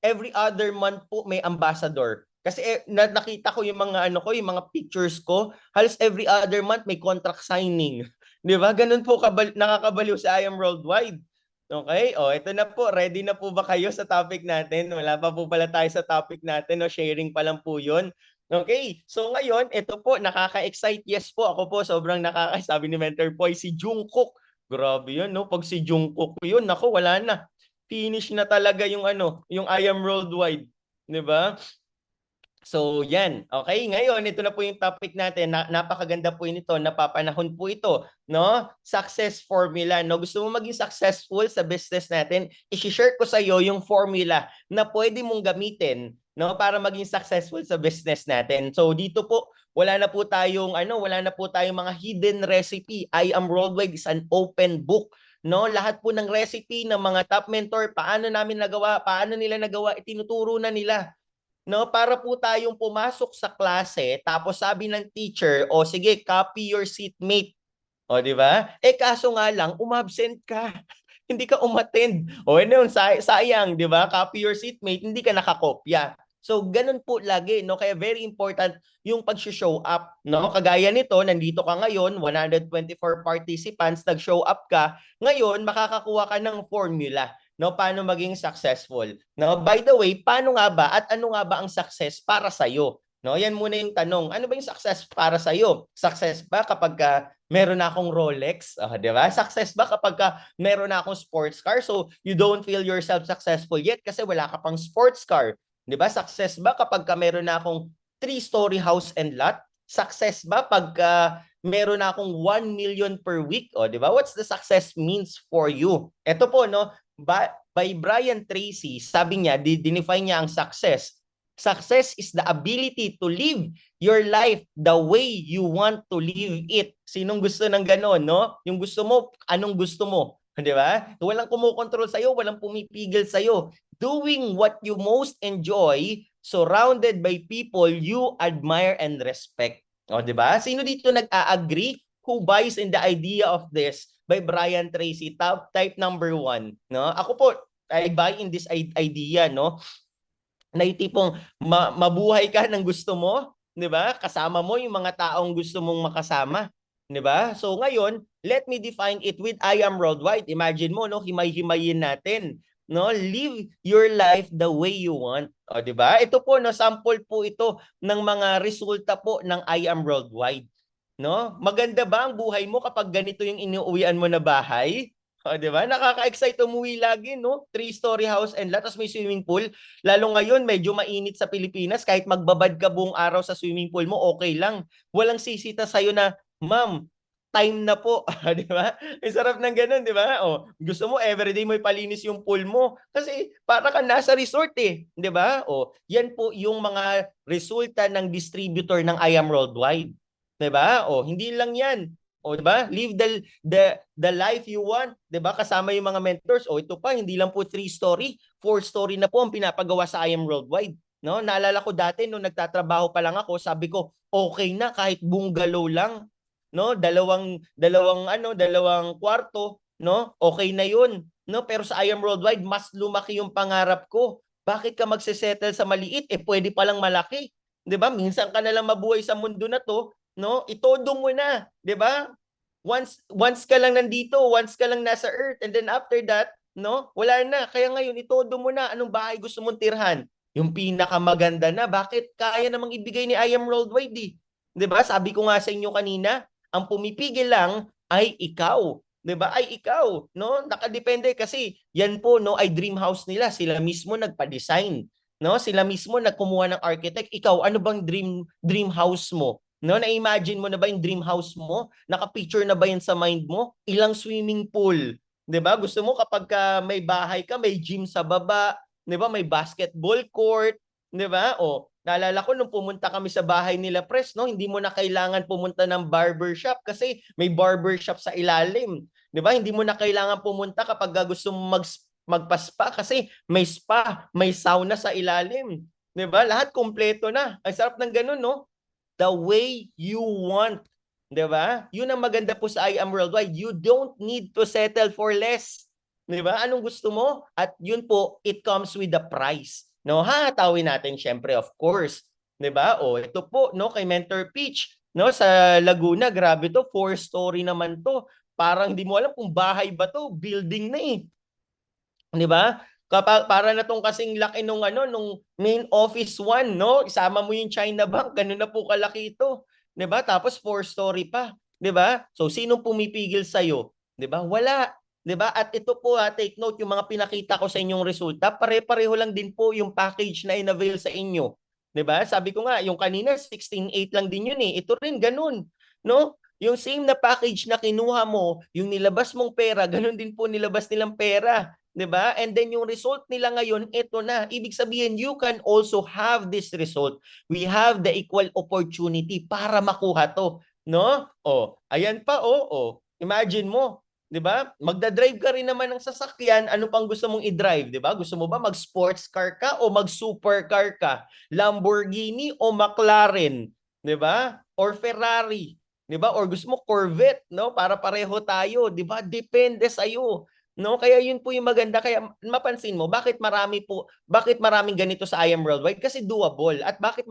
every other month po may ambassador. Kasi nakita ko yung mga yung mga pictures ko, halos every other month may contract signing. 'Di ba? Ganun po nakakabaliw sa I Am Worldwide. Okay? Ito na po. Ready na po ba kayo sa topic natin? Wala pa po pala tayo sa topic natin, no? Sharing pa lang po 'yon. Okay. So ngayon, ito po, nakaka-excite. Yes po, ako po sobrang sabi ni Mentor Poy, si Jungkook. Grabe 'yun, no? Pag si Jungkook 'yun, nako, wala na. Finish na talaga yung yung I Am Worldwide, 'di ba? So, yan. Okay, ngayon ito na po yung topic natin. Napakaganda po nito, napapanahon po ito, no? Success formula, no? Gusto mo maging successful sa business natin, i-share ko sa iyo yung formula na pwede mong gamitin, no, para maging successful sa business natin. So, dito po wala na po tayong mga hidden recipe. I Am Worldwide is an open book. No, lahat po ng recipe ng mga top mentor, paano nila nagawa, itinuturo na nila. No, para po tayong pumasok sa klase, tapos sabi ng teacher, sige, copy your seatmate. Di ba? Kaso nga lang, umabsent ka. Hindi ka umattend. Sayang, di ba? Copy your seatmate, hindi ka nakakopya. So, ganun po lagi, no? Kaya very important yung pag-show up, no? Kagaya nito, nandito ka ngayon, 124 participants, nag-show up ka. Ngayon, makakakuha ka ng formula, no? Paano maging successful, no? By the way, paano nga ba at ano nga ba ang success para sa iyo? No, yan muna yung tanong. Ano ba yung success para sa iyo? Success ba kapag meron na akong Rolex, 'di ba? Success ba kapag meron na akong sports car, so you don't feel yourself successful yet kasi wala ka pang sports car? 'Di ba? Success ba kapag meron na akong 3-story house and lot? Success ba pag meron na akong 1 million per week? 'Di ba? What's the success means for you? Ito po, no, by Brian Tracy, sabi niya, define niya ang success. Success is the ability to live your life the way you want to live it. Sinong gusto ng gano'n, no? Yung gusto mo, anong gusto mo? 'Di ba? Walang kumokontrol sa'yo, walang pumipigil sa'yo. Doing what you most enjoy, surrounded by people you admire and respect. 'Di ba? Sino dito nag-a-agree? Who buys in the idea of this? By Brian Tracy, type number 1. No? Ako po, I buy in this idea, no? Na yung tipong mabuhay ka ng gusto mo, 'di ba? Kasama mo yung mga taong gusto mong makasama. 'Di ba? So ngayon, let me define it with I am worldwide. Imagine mo, no, himay-himayin natin, no? Live your life the way you want. O, 'di ba? Ito po, no, sample po ito ng mga resulta po ng I am worldwide, no? Maganda ba ang buhay mo kapag ganito yung inuuwian mo na bahay? O, 'di ba? Nakaka-excite umuwi lagi, no? 3-story house and lot, tapos may swimming pool. Lalo ngayon, medyo mainit sa Pilipinas, kahit magbabad ka buong araw sa swimming pool mo, okay lang. Walang sisita sa'yo na, ma'am, time na po, 'di ba? Ang sarap ng gano'n, 'di ba? Oh, gusto mo everyday mo ipalinis yung pool mo kasi para ka nasa resort eh, 'di ba? Oh, 'yan po yung mga resulta ng distributor ng I Am Worldwide, 'di ba? Oh, hindi lang 'yan. Oh, 'di ba? Live the life you want, 'di ba? Kasama yung mga mentors. Oh, ito pa, hindi lang po 3-story, 4-story na po ang pinapagawa sa I Am Worldwide. No, naalala ko dati nung nagtatrabaho pa lang ako, sabi ko, okay na kahit bungalow lang, no? Dalawang kwarto, no? Okay na 'yun, no? Pero sa I Am Worldwide, mas lumaki yung pangarap ko. Bakit ka magse-settle sa maliit? Eh pwede palang malaki. 'Di ba? Minsan ka na lang mabuhay sa mundo na 'to, no? Itodo mo na, 'di ba? Once ka lang nandito, once ka lang nasa earth, and then after that, no? Wala na. Kaya ngayon itodo mo na anong bahay gusto mong tirhan. Yung pinakamaganda na, bakit kaya namang ibigay ni I Am Worldwide, eh? 'Di ba? Sabi ko nga sa inyo kanina, ang pumipigil lang ay ikaw. 'Di ba? Ay ikaw, no? Nakadepende kasi yan po, no, ay dream house nila. Sila mismo nagpa-design, no? Sila mismo nagkumuha ng architect. Ikaw, ano bang dream house mo? No, na-imagine mo na ba yung dream house mo? Naka-picture na ba yan sa mind mo? Ilang swimming pool, 'di ba? Gusto mo kapag may bahay ka, may gym sa baba, 'di ba? May basketball court, 'di ba? O, naalala ko nung pumunta kami sa bahay nila Pres, no, hindi mo na kailangan pumunta ng barbershop kasi may barbershop sa ilalim. 'Di ba? Hindi mo na kailangan pumunta kapag gusto mo magpa-spa kasi may spa, may sauna sa ilalim. 'Di ba? Lahat kompleto na. Ang sarap ng ganun, no? The way you want. 'Di ba? Yun ang maganda po sa I Am Worldwide. You don't need to settle for less. 'Di ba? Anong gusto mo? At yun po, it comes with the price. No, hahatawin natin syempre, of course. 'Di ba? O, ito po, no, kay Mentor Peach, no, sa Laguna, grabe to, 4-story naman to. Parang hindi mo alam kung bahay ba to, building na eh. 'Di ba? Kapag para na tong kasing laki nung nung main office 1, no? Isama mo yung China Bank, ganun na po kalaki ito, 'di ba? Tapos 4-story pa, 'di ba? So sino pumipigil sa iyo, 'di ba? Wala, 'di ba? At ito po, take note, yung mga pinakita ko sa inyong resulta, pare-pareho lang din po yung package na in-avail sa inyo, 'di ba? Sabi ko nga, yung kanina 16.8 lang din yun eh. Ito rin ganun, no? Yung same na package na kinuha mo, yung nilabas mong pera, ganun din po nilabas nilang pera. 'Di ba? And then yung result nila ngayon, ito na. Ibig sabihin, you can also have this result. We have the equal opportunity para makuha to, no? Oh, ayan pa, oh. Imagine mo, 'di ba? Magda-drive ka rin naman ng sasakyan, ano pang gusto mong i-drive, 'di ba? Gusto mo ba mag-sports car ka o mag-supercar ka? Lamborghini o McLaren, 'di ba? Or Ferrari, 'di ba? Or gusto mo Corvette, no? Para pareho tayo, 'di ba? Depende sa iyo. No, kaya yun po yung maganda, kaya mapansin mo bakit maraming ganito sa I Am Worldwide, kasi doable. At bakit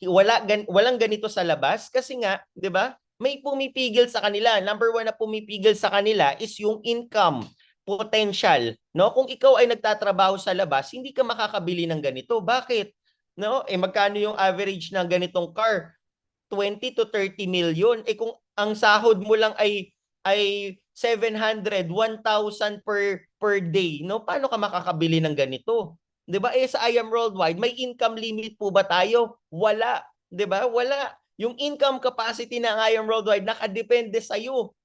walang ganito sa labas, kasi nga, 'di ba? May pumipigil sa kanila. Number 1 na pumipigil sa kanila is yung income potential, no? Kung ikaw ay nagtatrabaho sa labas, hindi ka makakabili ng ganito. Bakit? No? Magkano yung average ng ganitong car? 20 to 30 million. Kung ang sahod mo lang ay 700, 1,000 per day, no? Paano ka makakabili ng ganito? 'Di ba? Sa I Am Worldwide, may income limit po ba tayo? Wala, 'di ba? Wala. Yung income capacity ng I Am Worldwide nakadepende sa iyo.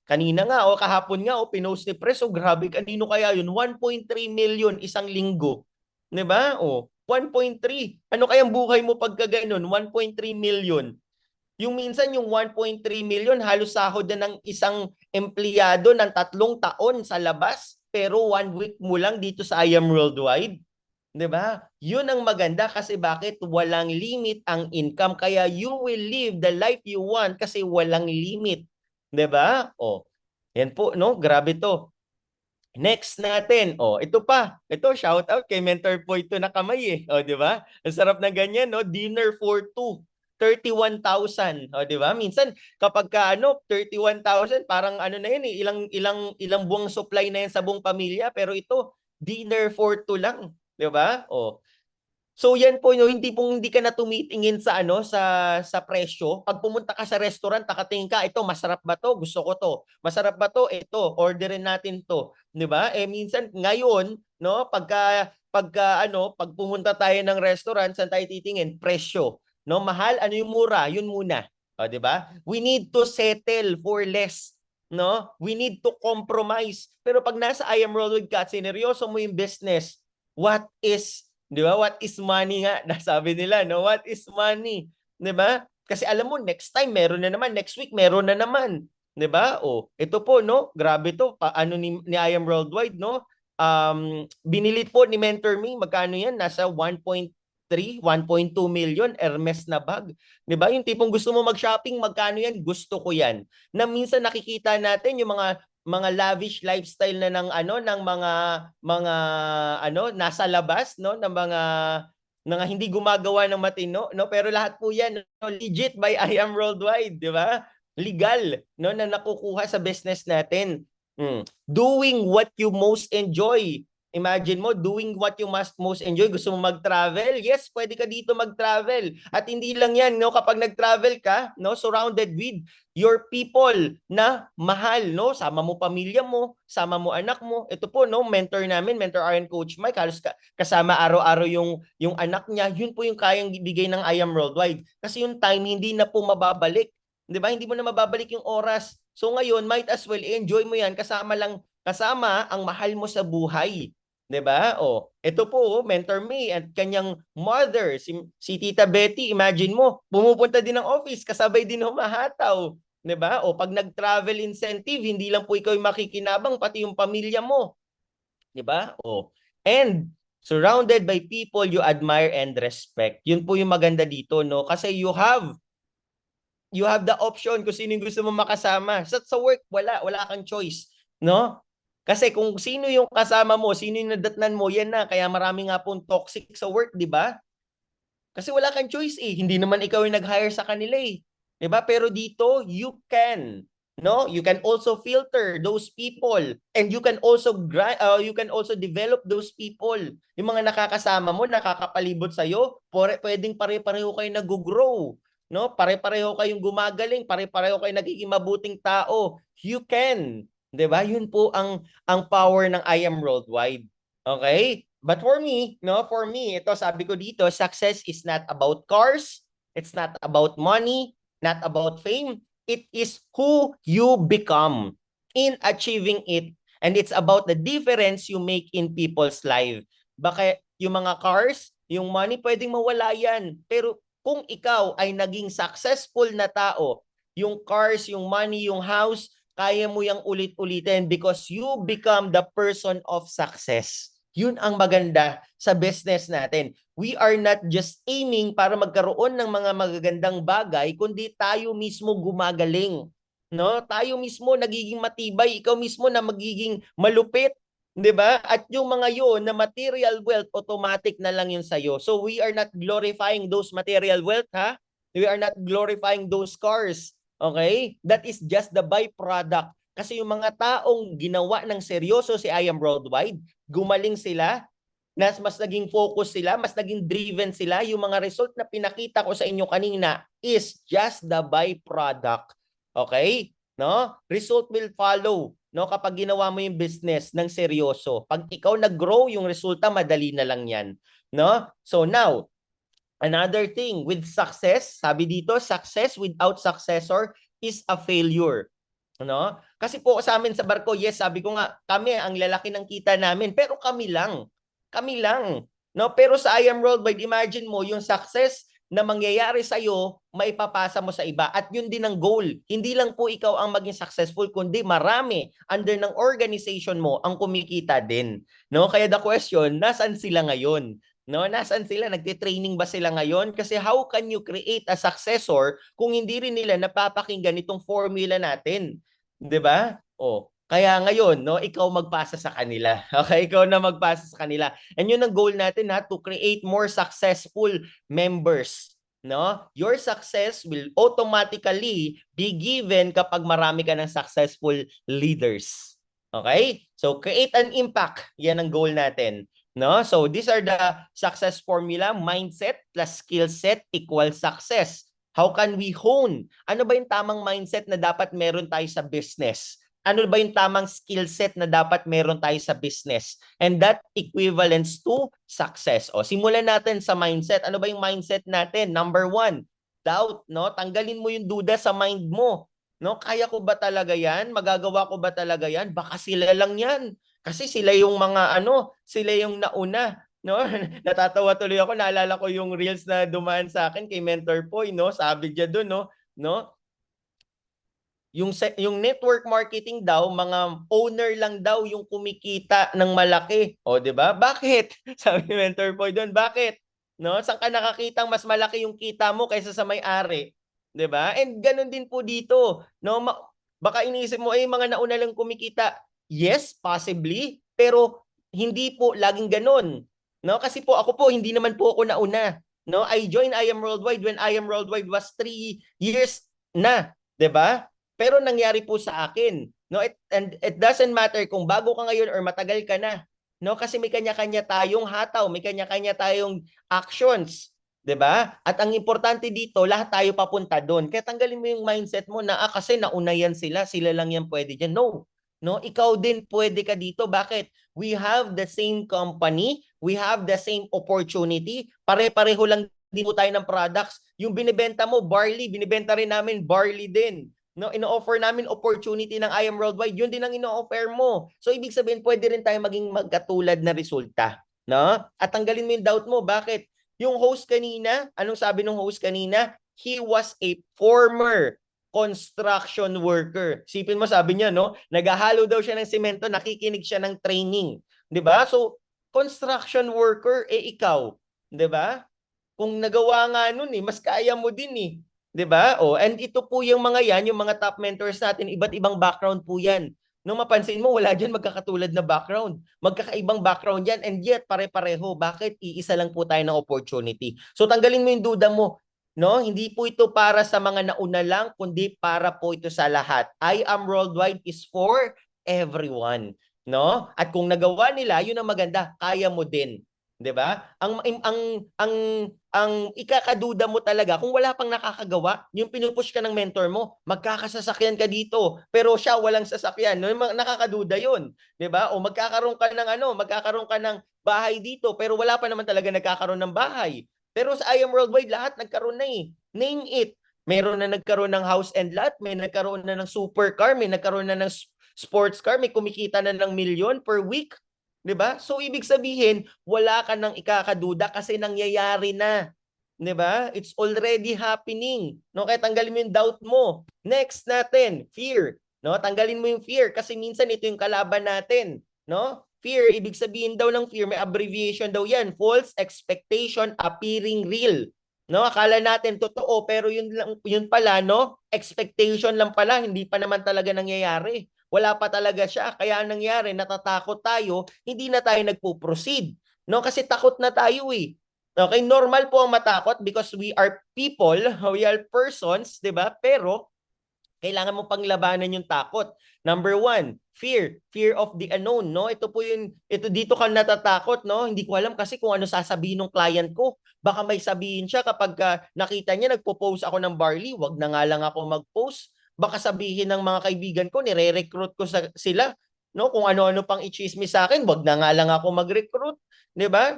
Kanina nga kahapon nga pinost ni Pres, grabe, kanino kaya yun? 1.3 million isang linggo. 'Di ba? 1.3. Ano kayang buhay mo pagka ganun? 1.3 million. Yung minsan yung 1.3 million halos sahod na ng isang empleyado ng 3 taon sa labas, pero 1 week mo lang dito sa I Am Worldwide. 'Di ba? Yun ang maganda kasi bakit walang limit ang income, kaya you will live the life you want kasi walang limit. 'Di ba? Yan po, no? Grabe to. Next natin, ito pa. Ito, shout out kay Mentor Poy to na kamay eh. 'Di ba? Ang sarap na ganyan, no? Dinner for 2. 31,000. O, di ba? Minsan kapag ka 31,000 parang ano na yan eh, ilang buwang supply na yan sa buong pamilya, pero ito dinner for two lang, di ba? O. So yan po, hindi ka na tumitingin sa sa presyo. Pag pumunta ka sa restaurant, nakatingin ka, ito masarap ba to? Gusto ko to. Masarap ba to? Ito, orderin natin to, 'di ba? Minsan ngayon, pag pumunta tayo ng restaurant, saan tayo titingin? Presyo, Mahal, ano yung mura? Yun muna. O, 'di ba? We need to settle for less. We need to compromise. Pero pag nasa I Am Worldwide ka at sineryoso mo yung business, what is 'di ba? What is money nga? Nasabi nila, What is money? 'Di ba? Kasi alam mo, next time meron na naman, next week meron na naman, 'di ba? Ito po, grabe to, paano ni I Am Worldwide, binili po ni Mentor Me, magkano 'yan? Nasa 1.3, 1.2 million Hermes na bag. 'Di ba? Yung tipong gusto mo mag-shopping, magkano 'yan? Gusto ko 'yan. Na minsan nakikita natin yung mga lavish lifestyle na ng mga nasa labas ng mga hindi gumagawa ng matino, pero lahat po yan legit by I Am Worldwide, di ba? Legal na nakukuha sa business natin. Doing what you most enjoy. Imagine mo, doing what you most enjoy. Gusto mo mag-travel? Yes, pwede ka dito mag-travel. At hindi lang yan, kapag nag-travel ka, surrounded with your people na mahal, Sama mo pamilya mo, sama mo anak mo. Ito po, mentor namin, Mentor RN Coach Mike, halos kasama araw-araw yung anak niya. Yun po yung kayang ibigay ng I Am Worldwide. Kasi yung time, hindi na po mababalik. 'Di ba? Hindi mo na mababalik yung oras. So ngayon, might as well enjoy mo yan kasama ang mahal mo sa buhay. 'Di ba? Ito po, Mentor Me at kanyang mother, si Tita Betty, imagine mo, pumupunta din ng office, kasabay din humahataw, 'di ba? Pag nag-travel incentive, hindi lang po ikaw yung makikinabang, pati yung pamilya mo. 'Di ba? And surrounded by people you admire and respect. Yun po yung maganda dito, Kasi you have the option kung sino yung gusto mo makasama. Sa work, wala kang choice, Kasi kung sino yung kasama mo, sino yung nadatnan mo, yan na. Kaya marami nga pong toxic sa work, di ba? Kasi wala kang choice eh. Hindi naman ikaw yung nag-hire sa kanila eh. Di ba? Pero dito, you can. You can also filter those people and you can also develop those people. Yung mga nakakasama mo, nakakapalibot sa'yo, pwedeng pare-pareho kayo nag-grow. Pare-pareho kayong gumagaling, pare-pareho kayo nagiging mabuting tao. You can. 'Di ba? Yun po ang power ng I Am Worldwide. Okay? But for me, ito sabi ko dito, success is not about cars, it's not about money, not about fame. It is who you become in achieving it. And it's about the difference you make in people's life. Baka yung mga cars, yung money, pwedeng mawala yan. Pero kung ikaw ay naging successful na tao, yung cars, yung money, yung house, kaya mo yung ulit-ulitin because you become the person of success. Yun ang maganda sa business natin. We are not just aiming para magkaroon ng mga magagandang bagay, kundi tayo mismo gumagaling. Tayo mismo nagiging matibay, ikaw mismo na magiging malupit, 'di ba? At yung mga yon na material wealth, automatic na lang yun sa'yo. So we are not glorifying those material wealth, ha? We are not glorifying those cars. Okay? That is just the byproduct. Kasi yung mga taong ginawa ng seryoso si I Am Worldwide, gumaling sila, mas naging focus sila, mas naging driven sila. Yung mga result na pinakita ko sa inyo kanina is just the byproduct. Okay? Result will follow. Kapag ginawa mo yung business ng seryoso. Pag ikaw nag-grow, yung resulta, madali na lang yan. So now, another thing with success, sabi dito, success without successor is a failure. Kasi po sa amin sa barko, yes, sabi ko nga, kami ang lalaki ng kita namin, pero kami lang. Kami lang. Pero sa I Am Worldwide, imagine mo yung success na mangyayari sa iyo, maipapasa mo sa iba. At yun din ang goal. Hindi lang po ikaw ang maging successful, kundi marami under ng organization mo ang kumikita din. Kaya the question, nasaan sila ngayon? Nasaan sila? Nagte-training ba sila ngayon? Kasi how can you create a successor kung hindi rin nila napapakinggan itong formula natin? 'Di ba? Kaya ngayon, ikaw magpasa sa kanila. Okay, ikaw na magpasa sa kanila. And yun ang goal natin, to create more successful members. No? Your success will automatically be given kapag marami ka ng successful leaders. Okay? So create an impact. Yan ang goal natin. No? So these are the success formula. Mindset plus skill set equals success. How can we hone? Ano ba yung tamang mindset na dapat meron tayo sa business? Ano ba yung tamang skill set na dapat meron tayo sa business? And that equivalents to success. O, simulan natin sa mindset. Ano ba yung mindset natin? Number 1, doubt, no? Tanggalin mo yung duda sa mind mo. No, kaya ko ba talaga 'yan? Magagawa ko ba talaga 'yan? Baka sila lang 'yan. Kasi sila yung mga sila yung nauna, no? Natatawa tuloy ako, naalala ko yung reels na dumaan sa akin kay Mentor Poy, no? Sabi niya doon, no? Yung network marketing daw, mga owner lang daw yung kumikita ng malaki. O, 'di ba? Bakit? Sabi ni Mentor Poy doon, bakit? No? Saan ka nakakitang mas malaki yung kita mo kaysa sa may-ari? 'Di ba? And ganun din po dito, no? Baka iniisip mo mga nauna lang kumikita. Yes, possibly, pero hindi po laging ganun. No? Kasi po ako po hindi naman po ako nauna. No? I joined I Am Worldwide when I Am Worldwide was 3 years na, 'di ba? Pero nangyari po sa akin, no? And it doesn't matter kung bago ka ngayon or matagal ka na, no? Kasi may kanya-kanya tayong hataw, may kanya-kanya tayong actions, 'di ba? At ang importante dito, lahat tayo papunta doon. Kaya tanggalin mo yung mindset mo na kasi nauna yan sila lang yan pwede diyan. No. No, ikaw din pwede ka dito. Bakit? We have the same company, we have the same opportunity. Pare-pareho lang din po tayo ng products. Yung binibenta mo, barley, binibenta rin namin barley din. No, ino-offer namin opportunity ng I Am Worldwide, yun din ang ino-offer mo. So ibig sabihin pwede rin tayong maging magkatulad na resulta, no? At tanggalin mo yung doubt mo. Bakit? Yung host kanina, anong sabi ng host kanina? He was a former construction worker. Sipin mo, sabi niya, no? Naghahalo daw siya ng semento, nakikinig siya ng training, 'di ba? So construction worker ikaw, 'di ba? Kung nagawa nga nun mas kaya mo din 'di ba? Oh, and ito po yung mga yan, yung mga top mentors natin, iba't ibang background po yan. Nung mapansin mo, wala diyan magkakatulad na background. Magkakaibang background yan and yet pare-pareho. Bakit? Iisa lang po tayo ng opportunity. So tanggalin mo yung duda mo. No, hindi po ito para sa mga nauna lang, kundi para po ito sa lahat. I Am Worldwide is for everyone, no? At kung nagawa nila, yun ang maganda, kaya mo din. 'Di ba? Ang ikakaduda mo talaga kung wala pang nakakagawa, yung pinupush ka ng mentor mo, magkakasasakyan ka dito, pero siya walang sasakyan. No, nakakaduda 'yon, 'di ba? O magkakaroon ka ng bahay dito, pero wala pa naman talaga nagkakaroon ng bahay. Pero sa I Am Worldwide lahat nagkaroon na Name it. Meron na nagkaroon ng house and lot, may nagkaroon na ng supercar, may nagkaroon na ng sports car, may kumikita na ng milyon per week. 'Di ba? So ibig sabihin, wala ka nang ikakaduda kasi nangyayari na. 'Di ba? It's already happening. No, kaya tanggalin mo yung doubt mo. Next natin, fear. No, tanggalin mo yung fear kasi minsan ito yung kalaban natin, no? Fear, ibig sabihin daw ng fear, may abbreviation daw 'yan, false expectation appearing real. No, akala natin totoo pero yun pala, no? Expectation lang pala, hindi pa naman talaga nangyayari. Wala pa talaga siya. Kaya ang nangyari, natatakot tayo, hindi na tayo nagpo-proceed. No? Kasi takot na tayo Okay, normal po ang matakot because we are people, we are persons, 'di ba? Pero kailangan mo panglabanan yung takot. Number 1, fear. Fear of the unknown, no? Ito dito ka natatakot, no? Hindi ko alam kasi kung ano sasabihin ng client ko. Baka may sabihin siya kapag nakita niya nagpo-post ako ng barley, wag na nga lang ako mag-post. Baka sabihin ng mga kaibigan ko, nire-recruit ko sila, no? Kung ano-ano pang i-chismis sa akin, wag na nga lang ako mag-recruit, 'di ba?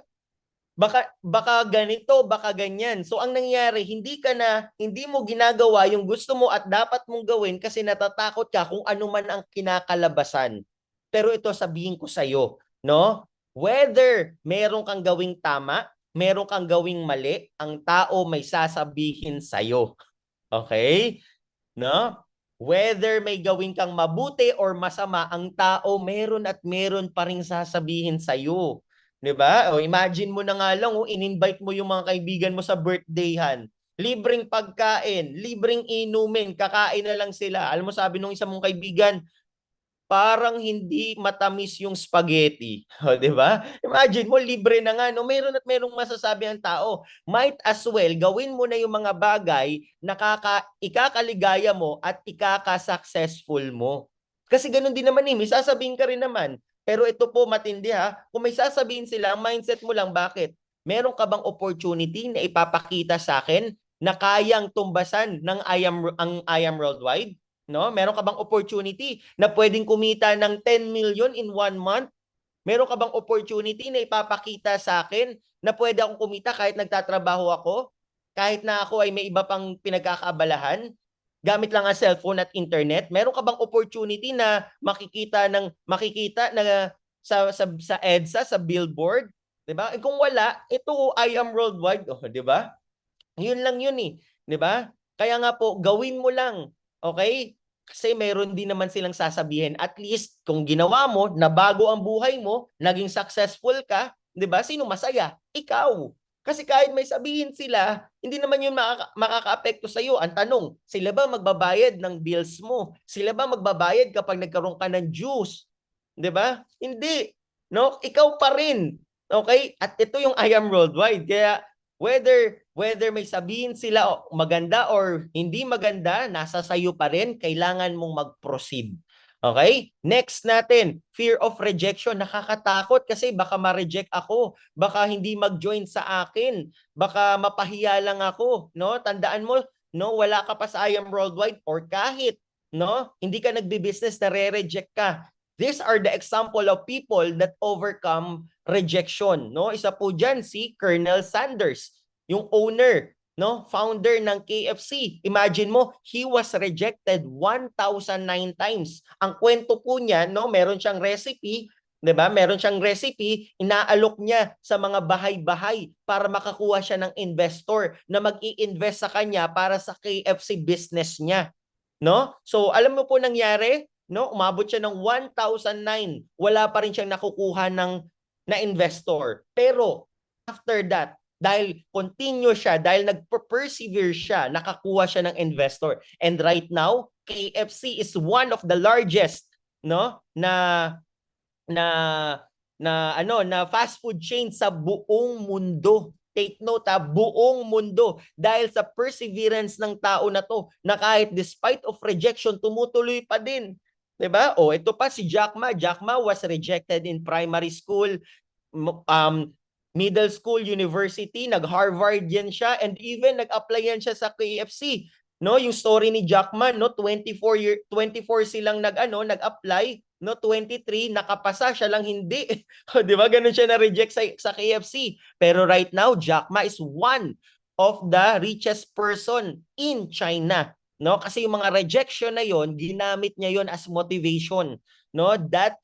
Baka ganito, baka ganyan. So ang nangyayari, hindi mo ginagawa yung gusto mo at dapat mong gawin kasi natatakot ka kung ano man ang kinakalabasan. Pero ito sabihin ko sa iyo, no? Whether meron kang gawing tama, meron kang gawing mali, ang tao may sasabihin sa iyo. Okay? No? Whether may gawin kang mabuti or masama, ang tao meron at meron pa ring sasabihin sa iyo. 'Di ba? O imagine mo na nga lang, in-invite mo yung mga kaibigan mo sa birthdayhan. Libreng pagkain, libreng inumin, kakain na lang sila. Alam mo sabi nung isa mong kaibigan, parang hindi matamis yung spaghetti. O, di ba? Imagine mo, libre na nga. No? Meron at merong masasabi ang tao. Might as well, gawin mo na yung mga bagay na ikakaligaya mo at ikaka-successful mo. Kasi ganun din naman may sasabihin ka rin naman. Pero ito po matindi ha. Kung may sasabihin sila, ang mindset mo lang, bakit? Meron ka bang opportunity na ipapakita sa akin na kayang tumbasan ng I am worldwide? No? Meron ka bang opportunity na pwedeng kumita ng 10 million in 1 month? Meron ka bang opportunity na ipapakita sa akin na pwede akong kumita kahit nagtatrabaho ako? Kahit na ako ay may iba pang pinagkakaabalahan? Gamit lang ang cellphone at internet? Meron ka bang opportunity na makikita na sa EDSA, sa billboard? 'Di ba? Kung wala, ito I am worldwide, 'di ba? Yun lang yun 'di ba? Kaya nga po, gawin mo lang. Okay? Kasi meron din naman silang sasabihin. At least, kung ginawa mo, nabago ang buhay mo, naging successful ka, 'di ba? Sino masaya? Ikaw. Kasi kahit may sabihin sila, hindi naman yun makakaapekto sa iyo. Ang tanong, sila ba magbabayad ng bills mo? Sila ba magbabayad kapag nagkaroon ka ng juice? 'Di ba? Hindi. No? Ikaw pa rin. Okay? At ito yung I am worldwide. Kaya whether may sabihin sila maganda or hindi maganda, nasa sayo pa rin, kailangan mong mag-proceed. Okay? Next natin, fear of rejection. Nakakatakot kasi baka ma-reject ako, baka hindi mag-join sa akin, baka mapahiya lang ako, no? Tandaan mo, no, wala ka pa sa I am worldwide or kahit, no, hindi ka nagbi-business na re-reject ka. These are the example of people that overcome rejection, no? Isa po diyan si Colonel Sanders, yung owner, no, founder ng KFC. Imagine mo, he was rejected 1,009 times. Ang kwento po niya, no, meron siyang recipe, 'di ba? Meron siyang recipe, inaalok niya sa mga bahay-bahay para makakuha siya ng investor na mag-i-invest sa kanya para sa KFC business niya, no? So, alam mo po nangyari, no? Umabot siya ng 1,009. Wala pa rin siyang nakukuha na investor. Pero after that, dahil continue siya, dahil nag-persevere siya, nakakuha siya ng investor. And right now, KFC is one of the largest, no, na fast food chain sa buong mundo. Take note buong mundo, dahil sa perseverance ng tao na to, na kahit despite of rejection, tumutuloy pa din. 'Di ba? O ito pa si Jack Ma. Jack Ma was rejected in primary school, middle school, university, nag-Harvard yan siya, and even nag-apply yan siya sa KFC. No, yung story ni Jack Ma, no, 24 silang nag-apply, no, 23 nakapasa, siya lang hindi. 'Di ba? Ganun siya na-reject sa KFC. Pero right now, Jack Ma is one of the richest person in China. No, kasi yung mga rejection na yon, ginamit niya yon as motivation, no, that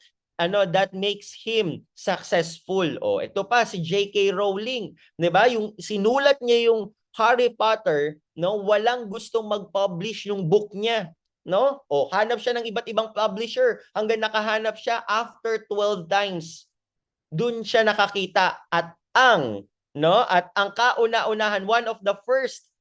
makes him successful. O ito pa si J.K. Rowling, 'di ba? Yung sinulat niya yung Harry Potter, no, walang gustong mag-publish yung book niya, no? O hanap siya ng iba't ibang publisher hanggang nakahanap siya after 12 times. Doon siya nakakita at ang kauna-unahan, one of the first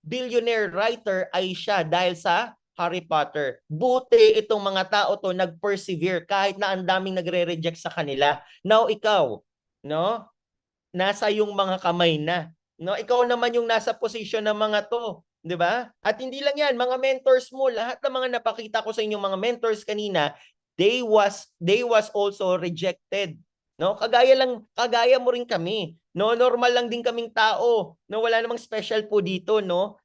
billionaire writer ay siya dahil sa Harry Potter. Buti itong mga tao to nag-persevere kahit na ang daming nagre-reject sa kanila. Now ikaw, no? Nasa yung mga kamay na. No, ikaw naman yung nasa posisyon ng mga to, 'di ba? At hindi lang 'yan, mga mentors mo, lahat ng mga napakita ko sa inyong mga mentors kanina, they was also rejected. No, kagaya mo rin kami. No, normal lang din kaming tao. No, wala namang special po dito, no?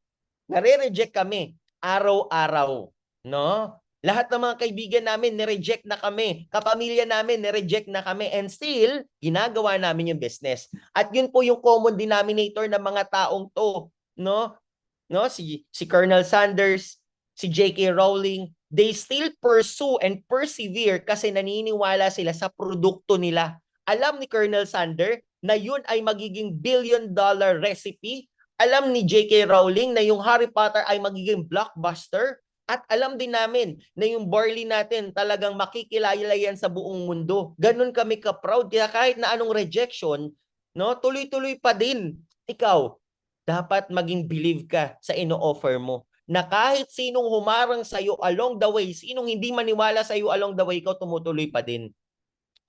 Nare-reject kami araw-araw, no? Lahat ng mga kaibigan namin ni-reject na kami, kapamilya namin ni-reject na kami, and still ginagawa namin yung business. At yun po yung common denominator ng mga taong to, no? No, si Colonel Sanders, si J.K. Rowling, they still pursue and persevere kasi naniniwala sila sa produkto nila. Alam ni Colonel Sanders na yun ay magiging billion-dollar recipe. Alam ni J.K. Rowling na yung Harry Potter ay magiging blockbuster. At alam din namin na yung barley natin talagang makikilala yan sa buong mundo. Ganun kami ka-proud. Kaya kahit na anong rejection, no, tuloy-tuloy pa din. Ikaw, dapat maging believe ka sa ino-offer mo. na kahit sinong humarang sa'yo along the way, sinong hindi maniwala sa'yo along the way, ikaw tumutuloy pa din.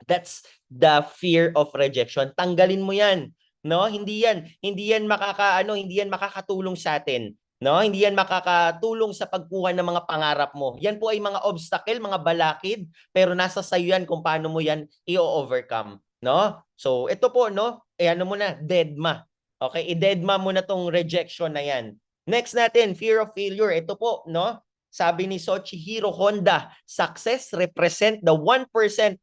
That's the fear of rejection. Tanggalin mo 'yan, no? Hindi yan makakatulong sa atin, no? Hindi yan makakatulong sa pagkuha ng mga pangarap mo. Yan po ay mga obstacle, mga balakid, pero nasa sayo yan kung paano mo yan i-overcome, no? So, ito po, no? Ano mo na, deadma. Okay, i-deadma mo na tong rejection na yan. Next natin, fear of failure. Ito po, no? Sabi ni Soichiro Honda, success represent the 1%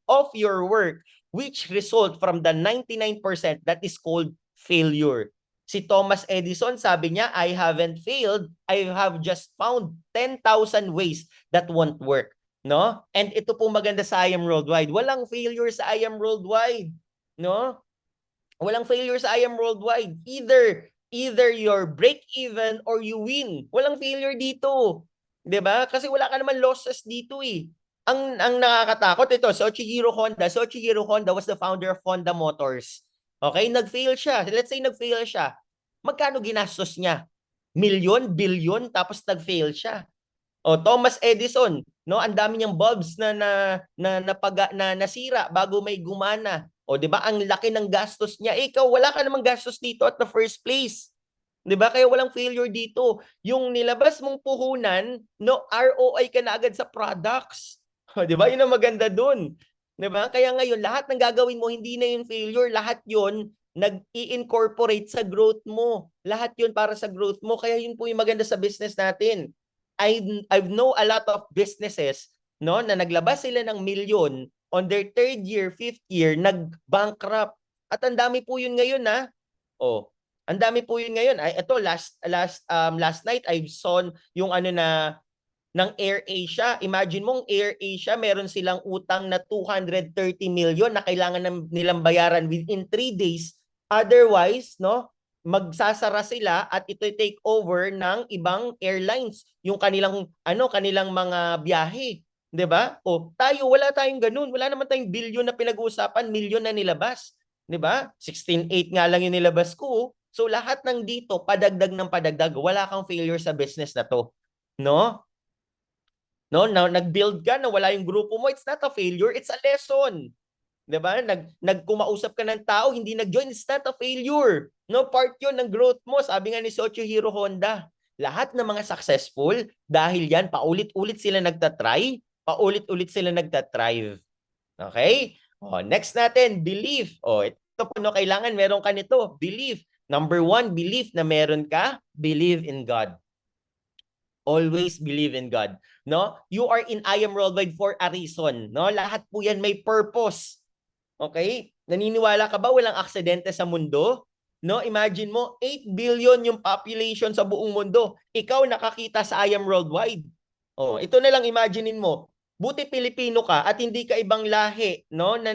of your work which result from the 99% that is called failure. Si Thomas Edison, sabi niya, I haven't failed, I have just found 10,000 ways that won't work. No? And ito po maganda sa I Am Worldwide. Walang failure sa I Am Worldwide. No? Walang failure sa I Am Worldwide. Either you're break even or you win. Walang failure dito. 'Di ba? Kasi wala ka naman losses dito eh. Ang nakakatakot ito, Soichiro Honda. Soichiro Honda was the founder of Honda Motors. Okay, nag-fail siya. Let's say nag-fail siya. Magkano ginastos niya? Milyon, bilyon, tapos nag-fail siya. O Thomas Edison, no, ang dami niyang bulbs na nasira bago may gumana. O 'di ba? Ang laki ng gastos niya. Ikaw wala ka namang gastos dito at the first place. 'Di ba? Kaya walang failure dito. Yung nilabas mong puhunan, no, ROI ka na agad sa products. 'Di ba? Yun ang maganda doon. 'Di ba? Kaya ngayon lahat ng gagawin mo hindi na yung failure, lahat 'yon nag-i-incorporate sa growth mo. Lahat 'yon para sa growth mo. Kaya yun po yung maganda sa business natin. I've know a lot of businesses, no, na naglabas sila ng milyon on their 3rd year, 5th year, nag-bankrupt. At ang dami po yun ngayon, ha? Oh, ang dami po yun ngayon. Ay, ito last night I saw yung ng AirAsia. Imagine mong AirAsia, meron silang utang na 230 million na kailangan nilang bayaran within 3 days. Otherwise, no, magsasara sila at ito take over ng ibang airlines yung kanilang mga biyahe, 'di ba? O tayo wala tayong ganun. Wala naman tayong bilyon na pinag-uusapan, milyon na nilabas, 'di ba? 16.8 nga lang yung nilabas ko. So lahat ng dito padagdag ng padagdag, wala kang failure sa business na to, no? No, now nag-build ka na wala yung grupo mo, it's not a failure, it's a lesson. 'Di ba? Nagkumausap ka ng tao, hindi nag-join, it's not a failure. No, part 'yon ng growth mo. Sabi nga ni Soichiro Honda, lahat ng mga successful dahil yan paulit-ulit sila nagta-try, paulit-ulit sila nagta-thrive. Okay? Oh, next natin, belief. Oh, ito po no, kailangan meron ka nito, belief. Number 1, belief na meron ka, believe in God. Always believe in God. No? You are in I Am Worldwide for a reason. No? Lahat po yan may purpose. Okay? Naniniwala ka ba walang aksidente sa mundo? No? Imagine mo, 8 billion yung population sa buong mundo. Ikaw nakakita sa I Am Worldwide. Oh, ito na lang imaginein mo. Buti Pilipino ka at hindi ka ibang lahi, no? Na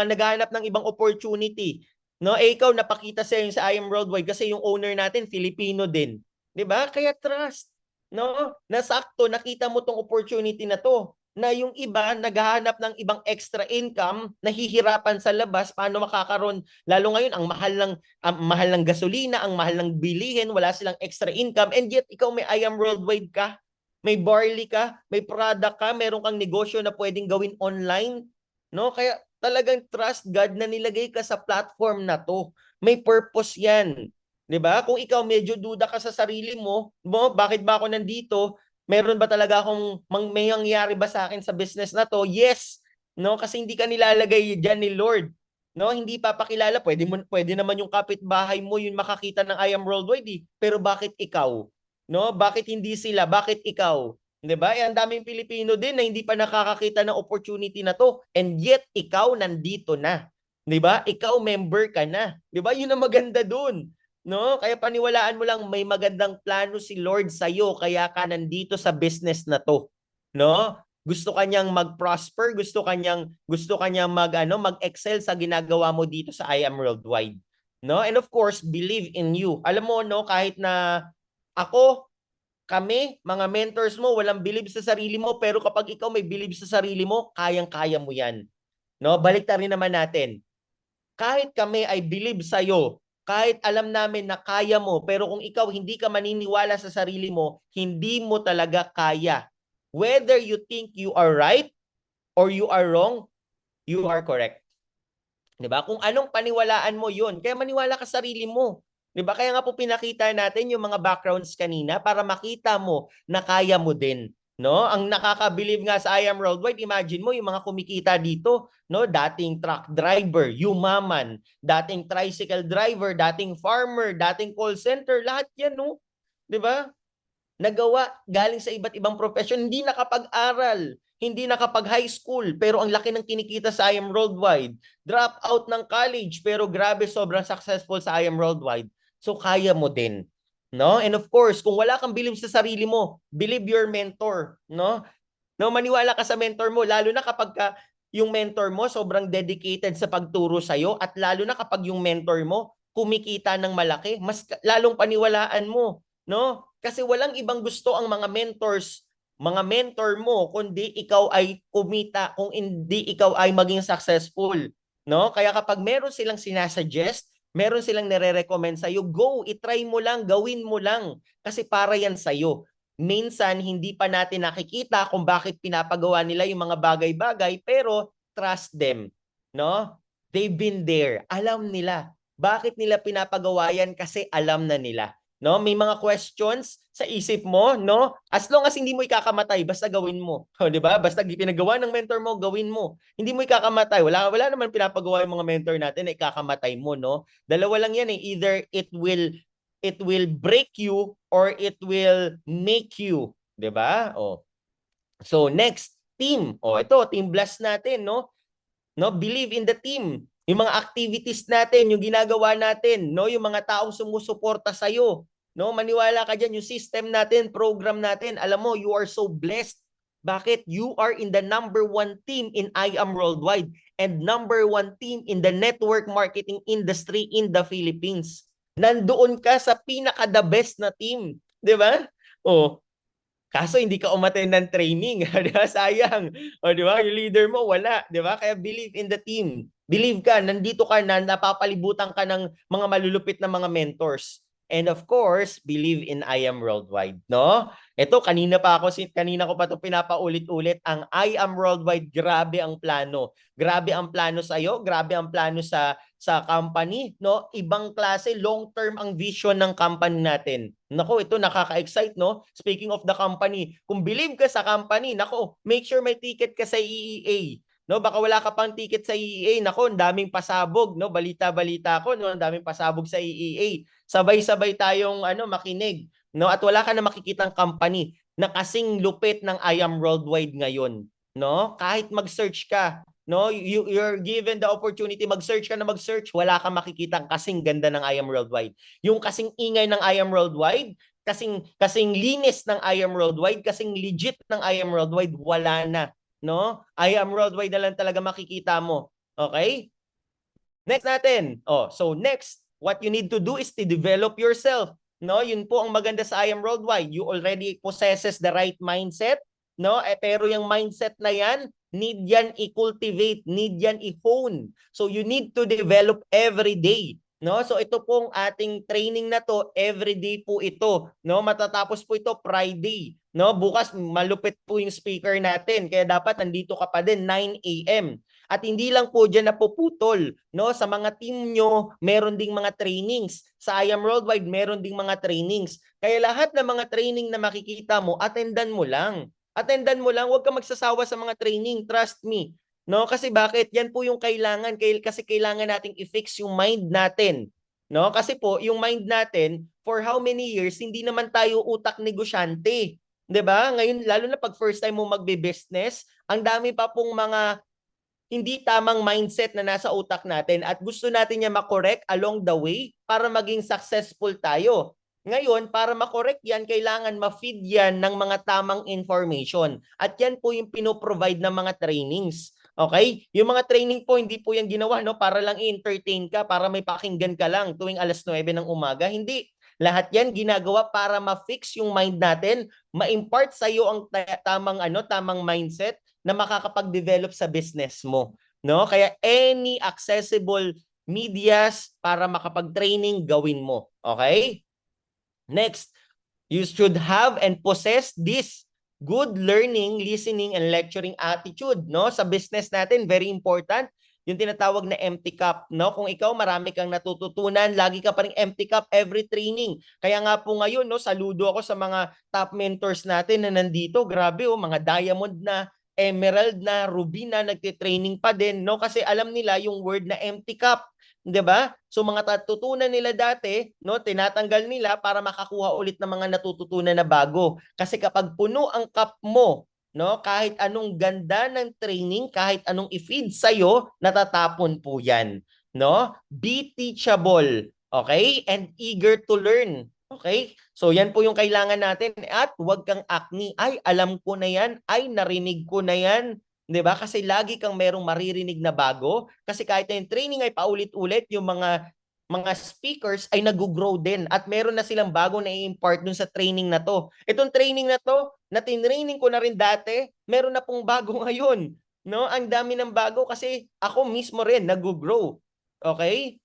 naghahanap ng ibang opportunity. No? Ikaw napakita sa I Am Worldwide kasi yung owner natin Filipino din. 'Di ba? Kaya trust. No? Nasakto, nakita mo tong opportunity na to na yung iba naghahanap ng ibang extra income, nahihirapan sa labas, paano makakaroon, lalo ngayon ang mahal ng gasolina, ang mahal ng bilihin, wala silang extra income, and yet ikaw may I Am Worldwide ka, may barley ka, may product ka, meron kang negosyo na pwedeng gawin online, no? Kaya talagang trust God na nilagay ka sa platform na to. May purpose yan. 'Di ba? Kung ikaw medyo duda ka sa sarili mo, bakit ba ako nandito? Meron ba talaga akong may mangyayari ba sa akin sa business na to? Yes. No, kasi hindi ka nilalagay diyan ni Lord. No, hindi papakilala. Pwede naman yung kapitbahay mo yung makakita ng I Am Worldwide, eh. Pero bakit ikaw? No, bakit hindi sila? Bakit ikaw? 'Di ba? Ang daming Pilipino din na hindi pa nakakakita ng opportunity na to, and yet ikaw nandito na. 'Di ba? Ikaw member ka na. 'Di ba? Yun ang maganda doon. No? Kaya paniwalaan mo lang may magandang plano si Lord sa iyo kaya ka nandito sa business na to. No? Gusto kanyang mag-prosper, gusto kanyang mag-excel sa ginagawa mo dito sa I Am Worldwide. No? And of course, believe in you. Alam mo no, kahit na kami, mga mentors mo, walang believe sa sarili mo, pero kapag ikaw may believe sa sarili mo, kayang-kaya mo 'yan. No? Balik rin naman natin. Kahit kami ay believe sa iyo, kahit alam namin na kaya mo, pero kung ikaw hindi ka maniniwala sa sarili mo, hindi mo talaga kaya. Whether you think you are right or you are wrong, you are correct. 'Di ba? Kung anong paniwalaan mo 'yun, kaya maniwala ka sa sarili mo. 'Di ba? Kaya nga po pinakita natin yung mga backgrounds kanina para makita mo na kaya mo din. No? Ang nakakabilib nga sa I Am Worldwide, imagine mo yung mga kumikita dito, no? Dating truck driver, yumaman, dating tricycle driver, dating farmer, dating call center, lahat 'yan, no? 'Di ba? Nagawa galing sa iba't ibang profession, hindi nakapag-aral, hindi nakapag-high school, pero ang laki ng kinikita sa I Am Worldwide. Drop out ng college, pero grabe, sobrang successful sa I Am Worldwide. So, kaya mo din. No? And of course, kung wala kang believe sa sarili mo, believe your mentor. No? No, maniwala ka sa mentor mo, lalo na kapag yung mentor mo sobrang dedicated sa pagturo sa'yo, at lalo na kapag yung mentor mo kumikita ng malaki, mas lalong paniwalaan mo. No? Kasi walang ibang gusto ang mga mentor mo, kundi ikaw ay kumita, kung hindi ikaw ay maging successful. No? Kaya kapag meron silang sinasuggest, meron silang nire-recommend sa'yo, go, itry mo lang, gawin mo lang. Kasi para yan sa'yo. Minsan, hindi pa natin nakikita kung bakit pinapagawa nila yung mga bagay-bagay, pero trust them. No? They've been there. Alam nila. Bakit nila pinapagawa yan? Kasi alam na nila. No, may mga questions sa isip mo, no? As long as hindi mo ikakamatay, basta gawin mo. O, 'di ba? Basta pinagawa ng mentor mo, gawin mo. Hindi mo ikakamatay. Wala naman pinapagawa yung mga mentor natin na ikakamatay mo, no? Dalawa lang 'yan eh. Either it will break you or it will make you, 'di ba? Oh. So next, team. Oh, ito, team blast natin, no? No, believe in the team. Yung mga activities natin, yung ginagawa natin, no, yung mga taong sumusuporta sa iyo, no, maniwala ka diyan, yung system natin, program natin, alam mo, you are so blessed. Bakit? You are in the #1 team in I Am Worldwide and #1 team in the network marketing industry in the Philippines. Nandoon ka sa pinaka-the best na team, 'di ba? Oh, kaso hindi ka umattend ng training, 'di ba? Sayang. O 'di ba? Yung leader mo wala, 'di ba? Kaya believe in the team. Believe ka, nandito ka na, napapalibutan ka ng mga malulupit na mga mentors. And of course, believe in I Am Worldwide, no? Ito kanina ko pa 'to pinapaulit-ulit, ang I Am Worldwide, grabe ang plano. Grabe ang plano sa iyo, grabe ang plano sa company, no? Ibang klase, long term ang vision ng company natin. Nako, ito nakaka-excite, no? Speaking of the company, kung believe ka sa company, nako, make sure may ticket ka sa EEA. No, baka wala ka pang ticket sa EEA. Nako, ang daming pasabog, no? Balita-balita ko, no? Ang daming pasabog sa EEA. Sabay-sabay tayong makinig, no? At wala ka na makikitang company na kasing lupit ng I Am Worldwide ngayon, no? Kahit mag-search ka, no, you're given the opportunity, mag-search ka na mag-search, wala kang makikitang kasing ganda ng I Am Worldwide. Yung kasing ingay ng I Am Worldwide, kasing linis ng I Am Worldwide, kasing legit ng I Am Worldwide, wala na. No? I Am Worldwide na lang talaga makikita mo. Okay? Next natin. Oh, so next, what you need to do is to develop yourself. No, yun po ang maganda sa I Am Worldwide. You already possesses the right mindset, no? Pero yung mindset na yan, need yan i-cultivate, need yan i-hone. So you need to develop every day. No? So ito pong ating training na to, every day po ito, no? Matatapos po ito Friday, no? Bukas malupit po yung speaker natin, kaya dapat nandito ka pa din 9 AM. At hindi lang po diyan napuputol, no? Sa mga team nyo, meron ding mga trainings. Sa I Am Worldwide, meron ding mga trainings. Kaya lahat ng mga training na makikita mo, attendan mo lang. Attendan mo lang, huwag ka magsasawa sa mga training, trust me. No, kasi bakit? Yan po yung kailangan, kasi kailangan nating i-fix yung mind natin. No, kasi po yung mind natin for how many years hindi naman tayo utak negosyante. 'Di ba? Ngayon lalo na pag first time mo magbe-business, ang dami pa pong mga hindi tamang mindset na nasa utak natin at gusto natin niya makorek along the way para maging successful tayo. Ngayon, para makorek yan, kailangan ma-feed yan ng mga tamang information. At yan po yung pinoprovide ng mga trainings. Okay? Yung mga training po, hindi po yan ginawa para lang i-entertain ka, para may pakinggan ka lang tuwing alas 9 ng umaga. Hindi. Lahat yan ginagawa para ma-fix yung mind natin, ma-impart sa iyo ang tamang mindset na makakapag-develop sa business mo, no? Kaya any accessible medias para makapag-training, gawin mo. Okay? Next, you should have and possess this good learning, listening, and lecturing attitude, no? Sa business natin, very important, yung tinatawag na empty cup, no? Kung ikaw marami kang natututunan, lagi ka pa ring empty cup every training. Kaya nga po ngayon, no, saludo ako sa mga top mentors natin na nandito. Grabe, oh, mga diamond na, emerald na, ruby na, nagtitraining pa din, no? Kasi alam nila yung word na empty cup. 'Di ba? So mga natutunan nila dati, no, tinatanggal nila para makakuha ulit ng mga natututunan na bago. Kasi kapag puno ang cup mo, no, kahit anong ganda ng training, kahit anong i-feed sa iyo, natatapon po 'yan, no? Be teachable, okay? And eager to learn. Okay? So yan po yung kailangan natin at huwag kang acne. Ay, alam ko na 'yan. Ay, narinig ko na 'yan. 'Di ba? Kasi lagi kang merong maririnig na bago. Kasi kahit na yung training ay paulit-ulit, yung mga speakers ay nag-grow din at meron na silang bago na i-impart dun sa training na to. Itong training na to, na tinraining ko na rin dati, meron na pong bago ngayon. No? Ang dami ng bago kasi ako mismo rin nag-grow. Okay?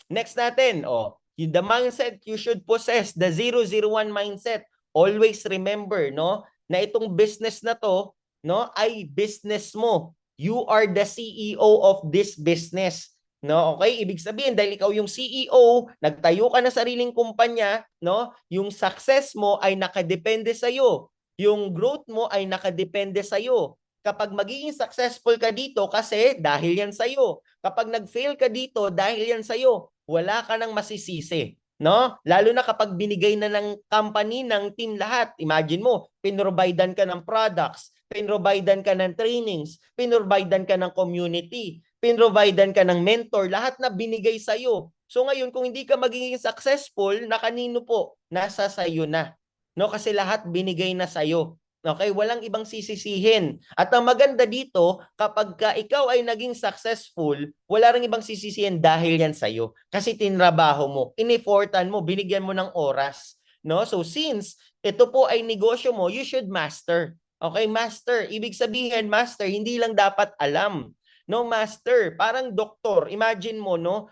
Next natin, the mindset you should possess, the 001 mindset. Always remember, no, na itong business na to, no, ay business mo. You are the CEO of this business. No, okay? Ibig sabihin dahil ikaw yung CEO, nagtayo ka na sariling kumpanya, no? Yung success mo ay nakadepende sa iyo. Yung growth mo ay nakadepende sa iyo. Kapag magiging successful ka dito kasi dahil yan sa iyo. Kapag nag-fail ka dito dahil yan sa iyo, wala ka nang masisisi. No? Lalo na kapag binigay na ng company, ng team lahat. Imagine mo, pinrovidean ka ng products, pinrovidean ka ng trainings, pinrovidean ka ng community, pinrovidean ka ng mentor, lahat na binigay sa'yo. So ngayon, kung hindi ka magiging successful, na kanino po? Nasa sa'yo na. No? Kasi lahat binigay na sa'yo. Okay, walang ibang sisisihin. At ang maganda dito, kapag ka ikaw ay naging successful, wala ring ibang sisisihin dahil yan sa'yo. Kasi tinrabaho mo, inifortan mo, binigyan mo ng oras. No? So since ito po ay negosyo mo, you should master. Okay, master. Ibig sabihin, master, hindi lang dapat alam. No, master, parang doktor. Imagine mo, no,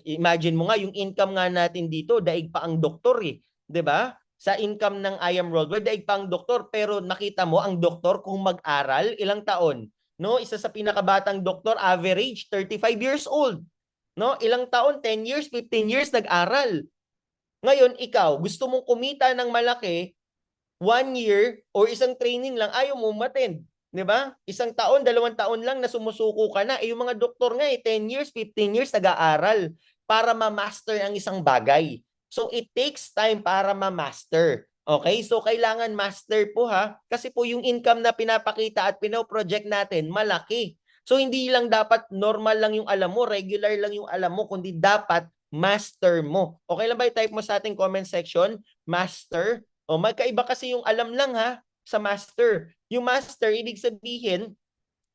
imagine mo nga yung income nga natin dito, daig pa ang doktor eh, 'di ba? Sa income ng I Am Worldwide, daig pa ang doktor, pero nakita mo ang doktor kung mag-aral, ilang taon? No, isa sa pinakabatang doktor, average 35 years old. No, ilang taon? 10 years, 15 years nag-aral. Ngayon, ikaw, gusto mong kumita ng malaki, 1 year or isang training lang, ayaw mo umattend. 'Di ba? Isang taon, 2 taon lang na sumusuko ka na. Yung mga doktor nga 10 years, 15 years nag-aaral para ma-master ang isang bagay. So it takes time para ma-master. Okay? So kailangan master po ha, kasi po yung income na pinapakita at pino-project natin malaki. So hindi lang dapat normal lang yung alam mo, regular lang yung alam mo, kundi dapat master mo. Okay lang ba i-type mo sa ating comment section? Master. Magkaiba kasi yung alam lang ha sa master. Yung master, ibig sabihin,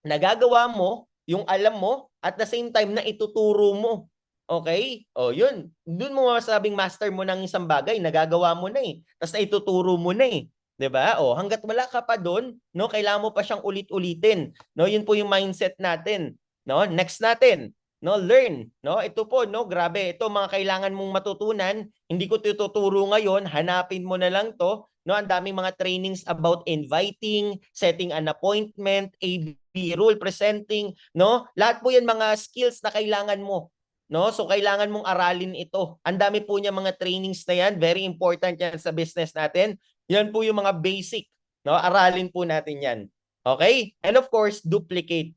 nagagawa mo yung alam mo at the same time na ituturo mo. Okay? Yun. Doon mo masabing master mo ng isang bagay, nagagawa mo na eh. Tapos na ituturo mo na eh. 'Di ba? Hangga't wala ka pa doon, no, kailangan mo pa siyang ulit-ulitin. No, yun po yung mindset natin. No, next natin. No, learn. No, ito po, no, grabe. Ito mga kailangan mong matutunan. Hindi ko tuturo ngayon, hanapin mo na lang 'to. No, ang daming mga trainings about inviting, setting an appointment, AB rule, presenting, no? Lahat po 'yan mga skills na kailangan mo. No? So kailangan mong aralin ito. Ang dami po niya mga trainings na 'yan, very important 'yan sa business natin. 'Yan po yung mga basic, no? Aralin po natin 'yan. Okay? And of course, duplicate.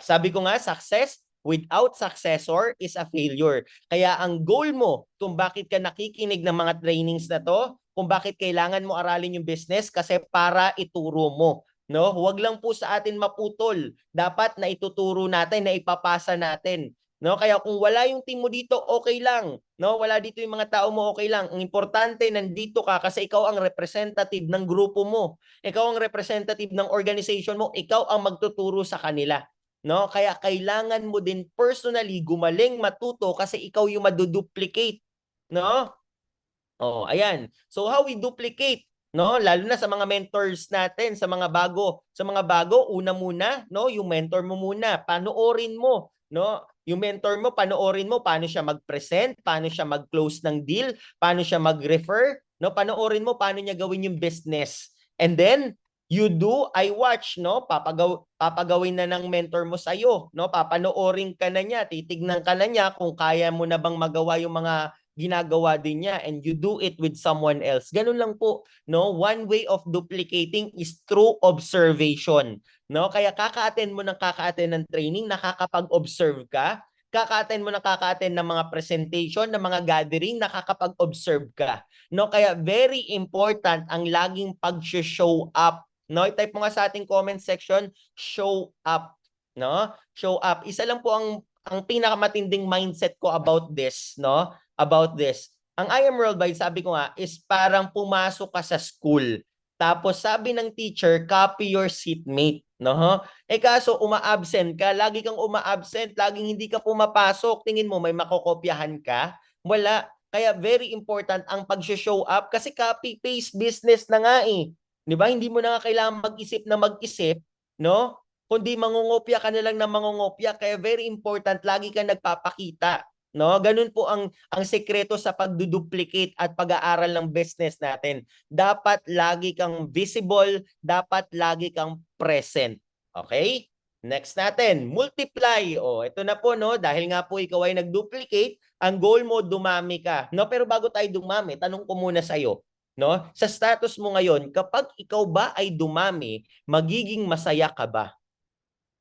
Sabi ko nga, success without successor is a failure. Kaya ang goal mo kung bakit ka nakikinig ng mga trainings na 'to, kung bakit kailangan mo aralin yung business kasi para ituro mo. No? Huwag lang po sa atin maputol. Dapat na ituturo natin, na ipapasa natin. No, kaya kung wala yung team mo dito, okay lang. No, wala dito yung mga tao mo, okay lang. Ang importante nandito ka kasi ikaw ang representative ng grupo mo. Ikaw ang representative ng organization mo, ikaw ang magtuturo sa kanila. No, kaya kailangan mo din personally gumaling matuto kasi ikaw yung maduduplicate. No? Ayan. So how we duplicate? No, lalo na sa mga mentors natin, sa mga bago, una muna, no, yung mentor mo muna, panoorin mo. no? Yung mentor mo, panoorin mo paano siya mag-present, paano siya mag-close ng deal, paano siya mag-refer, no? Panoorin mo paano niya gawin yung business. And then you do, I watch, no? Papagawin na ng mentor mo sa iyo, no? Papanoorin ka na niya, titignan ka na niya kung kaya mo na bang magawa yung mga ginagawa din niya, and you do it with someone else. Ganun lang po, no? One way of duplicating is through observation, no? Kaya kaka-attend mo ng kaka-attend ng training, nakakapag-observe ka. Kaka-attend mo ng kaka-attend ng mga presentation, ng mga gathering, nakakapag-observe ka, no? Kaya very important ang laging pag-show up, no? I-type mo nga sa ating comment section, show up, no? Show up. Isa lang po ang pinakamatinding mindset ko about this, no? About this. Ang I Am Worldwide, sabi ko nga, is parang pumasok ka sa school. Tapos sabi ng teacher, copy your seatmate, no? Kaso uma-absent ka, lagi kang uma-absent, laging hindi ka pumapasok. Tingin mo may makokopyahan ka? Wala. Kaya very important ang pag-show up kasi copy-paste business na nga eh. 'Di ba? Hindi mo na nga kailangan mag-isip na mag-isip, no? Kundi mangungopya ka na lang ng mangungopya. Kaya very important, lagi kang nagpapakita. No, ganun po ang sekreto sa pagduduplicate at pag-aaral ng business natin. Dapat lagi kang visible, dapat lagi kang present. Okay? Next natin, multiply. Ito na po, no, dahil nga po ikaw ay nag-duplicate, ang goal mo dumami ka. No, pero bago tayo dumami, tanong ko muna sa iyo, no? Sa status mo ngayon, kapag ikaw ba ay dumami, magiging masaya ka ba?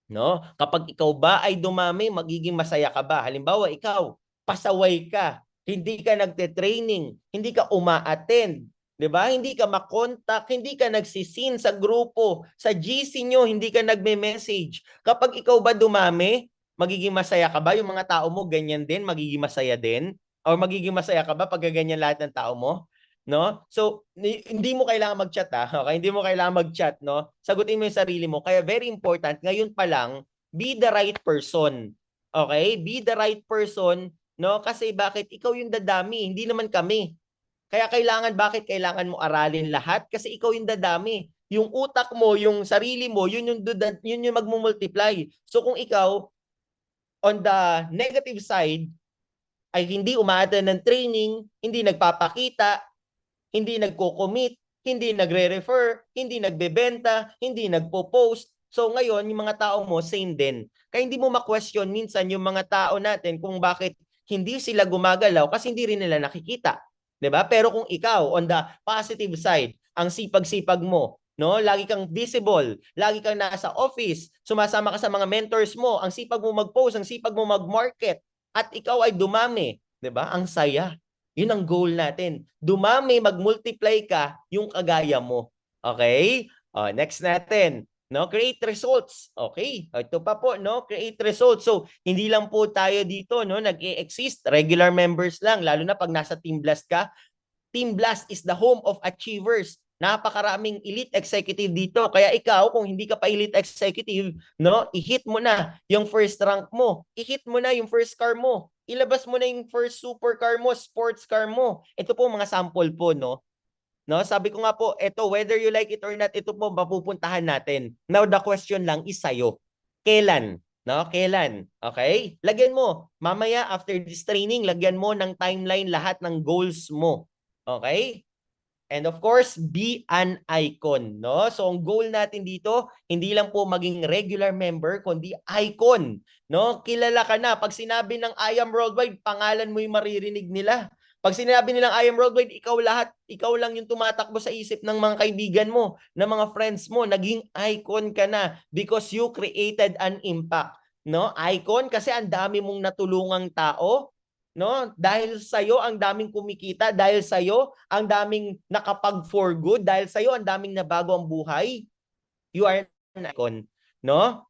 No? Kapag ikaw ba ay dumami, magiging masaya ka ba? Halimbawa, ikaw, pasaway ka, hindi ka nagte-training, hindi ka uma-attend, 'di ba? Hindi ka makontak, hindi ka nagsisin sa grupo, sa GC nyo, hindi ka nagme-message. Kapag ikaw ba dumami, magiging masaya ka ba? Yung mga tao mo ganyan din, magiging masaya din? Or magiging masaya ka ba pag ganyan lahat ng tao mo? No? So, hindi mo kailangan mag-chat okay? Hindi mo kailangan mag-chat, no? Sagutin mo yung sarili mo. Kaya very important, ngayon pa lang, be the right person. Okay? Be the right person, no? Kasi bakit ikaw yung dadami, hindi naman kami. Kaya bakit kailangan mo aralin lahat? Kasi ikaw yung dadami. Yung utak mo, yung sarili mo, yun yung magmumultiply. So kung ikaw on the negative side ay hindi umaattend ng training, hindi nagpapakita, hindi nagko-commit, hindi nagre-refer, hindi nagbebenta, hindi nagpo-post. So ngayon, yung mga tao mo, same din. Kaya hindi mo ma-question minsan yung mga tao natin kung bakit hindi sila gumagalaw kasi hindi rin nila nakikita. 'Di ba? Pero kung ikaw, on the positive side, ang sipag-sipag mo, no? Lagi kang visible, lagi kang nasa office, sumasama ka sa mga mentors mo, ang sipag mo mag-post, ang sipag mo mag-market, at ikaw ay dumami, 'di ba? Ang saya. Yun ang goal natin. Dumami, mag-multiply ka yung kagaya mo. Okay? Next natin. No, create results. Okay? Ito pa po, no? Create results. So, hindi lang po tayo dito, no, nag-e-exist. Regular members lang, lalo na pag nasa Team Blast ka. Team Blast is the home of achievers. Napakaraming elite executive dito. Kaya ikaw, kung hindi ka pa elite executive, no, i-hit mo na yung first rank mo. I-hit mo na yung first car mo. Ilabas mo na yung first supercar mo, sports car mo. Ito po mga sample po, no? No, sabi ko nga po, ito, whether you like it or not, ito po mapupuntahan natin. Now, the question lang is sa'yo. Kailan? No, kailan? Okay? Lagyan mo. Mamaya, after this training, lagyan mo ng timeline lahat ng goals mo. Okay? And of course, be an icon, no? So ang goal natin dito, hindi lang po maging regular member, kundi icon, no? Kilala ka na. Pag sinabi ng I Am Worldwide, pangalan mo yung maririnig nila. Pag sinabi nilang I Am Worldwide, ikaw lang yung tumatakbo sa isip ng mga kaibigan mo, ng mga friends mo, naging icon ka na because you created an impact, no? Icon kasi ang dami mong natulungang tao, no? Dahil sa iyo ang daming kumikita, dahil sa iyo ang daming nakapag-for good, dahil sa iyo ang daming nabago ang buhay. You are an icon, no?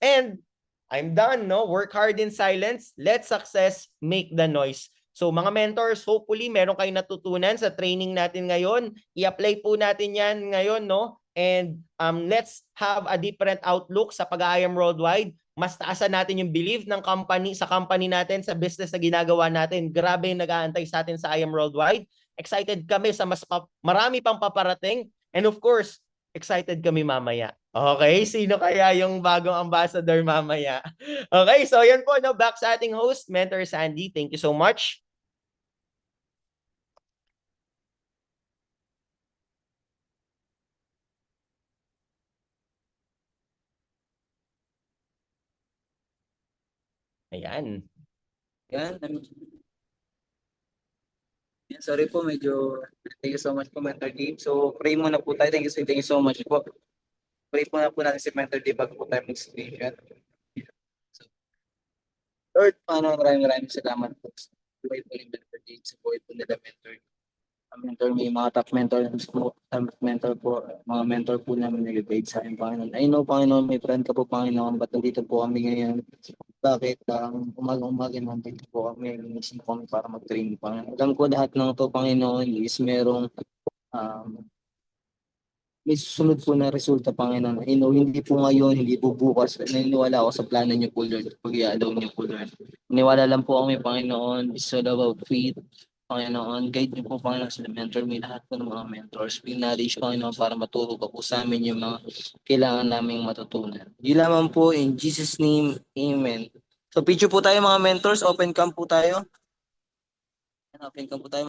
And I'm done, no? Work hard in silence, let success make the noise. So mga mentors, hopefully meron kayong natutunan sa training natin ngayon. I-apply po natin 'yan ngayon, no? And let's have a different outlook sa pag-I Am Worldwide. Mas taasan natin yung belief ng company, sa company natin, sa business na ginagawa natin. Grabe yung nag-aantay sa atin sa I Am Worldwide. Excited kami sa marami pang paparating. And of course, excited kami mamaya. Okay, sino kaya yung bagong ambassador mamaya? Okay, so yan po, no, back sa ating host, Mentor Sandy. Thank you so much. Ayan. Yan. Yan, sorry po, medyo thank you so much po, Mentor Dave. So, pray muna po tayo. Thank you so much po. Pray muna po natin si Mentor Dave bago po tayo mag-screenshot. So, Lord, maraming salamat po sa buhay po ni Mentor Dave, sa buhay po nila Mentor. Mentor, may mga top mentor po, mga mentor po namin nag-guide sa akin, Panginoon. I know, Panginoon, may friend ka po, Panginoon, ba't nandito po kami ngayon? Bakit umaga-umaga nandito po kami, ginising po kami para mag-training, Panginoon. Alam ko lahat ng to, Panginoon, is merong um, may susunod po na resulta, Panginoon. I know, hindi po ngayon, hindi po bukas. Naniniwala ako sa plano niyo po, Lord. Pag-i-allow niyo po, Lord. Naniniwala lang po kami, Panginoon. It's all about faith. Panginoon, guide niyo po, Panginoon, sa mentor. May lahat po ng mga mentors. May knowledge, Panginoon, para maturo pa po sa amin yung mga kailangan naming matutunan. Yun lamang po, in Jesus' name, Amen. So, picture po tayo, mga mentors. Open cam po tayo. Open cam po tayo.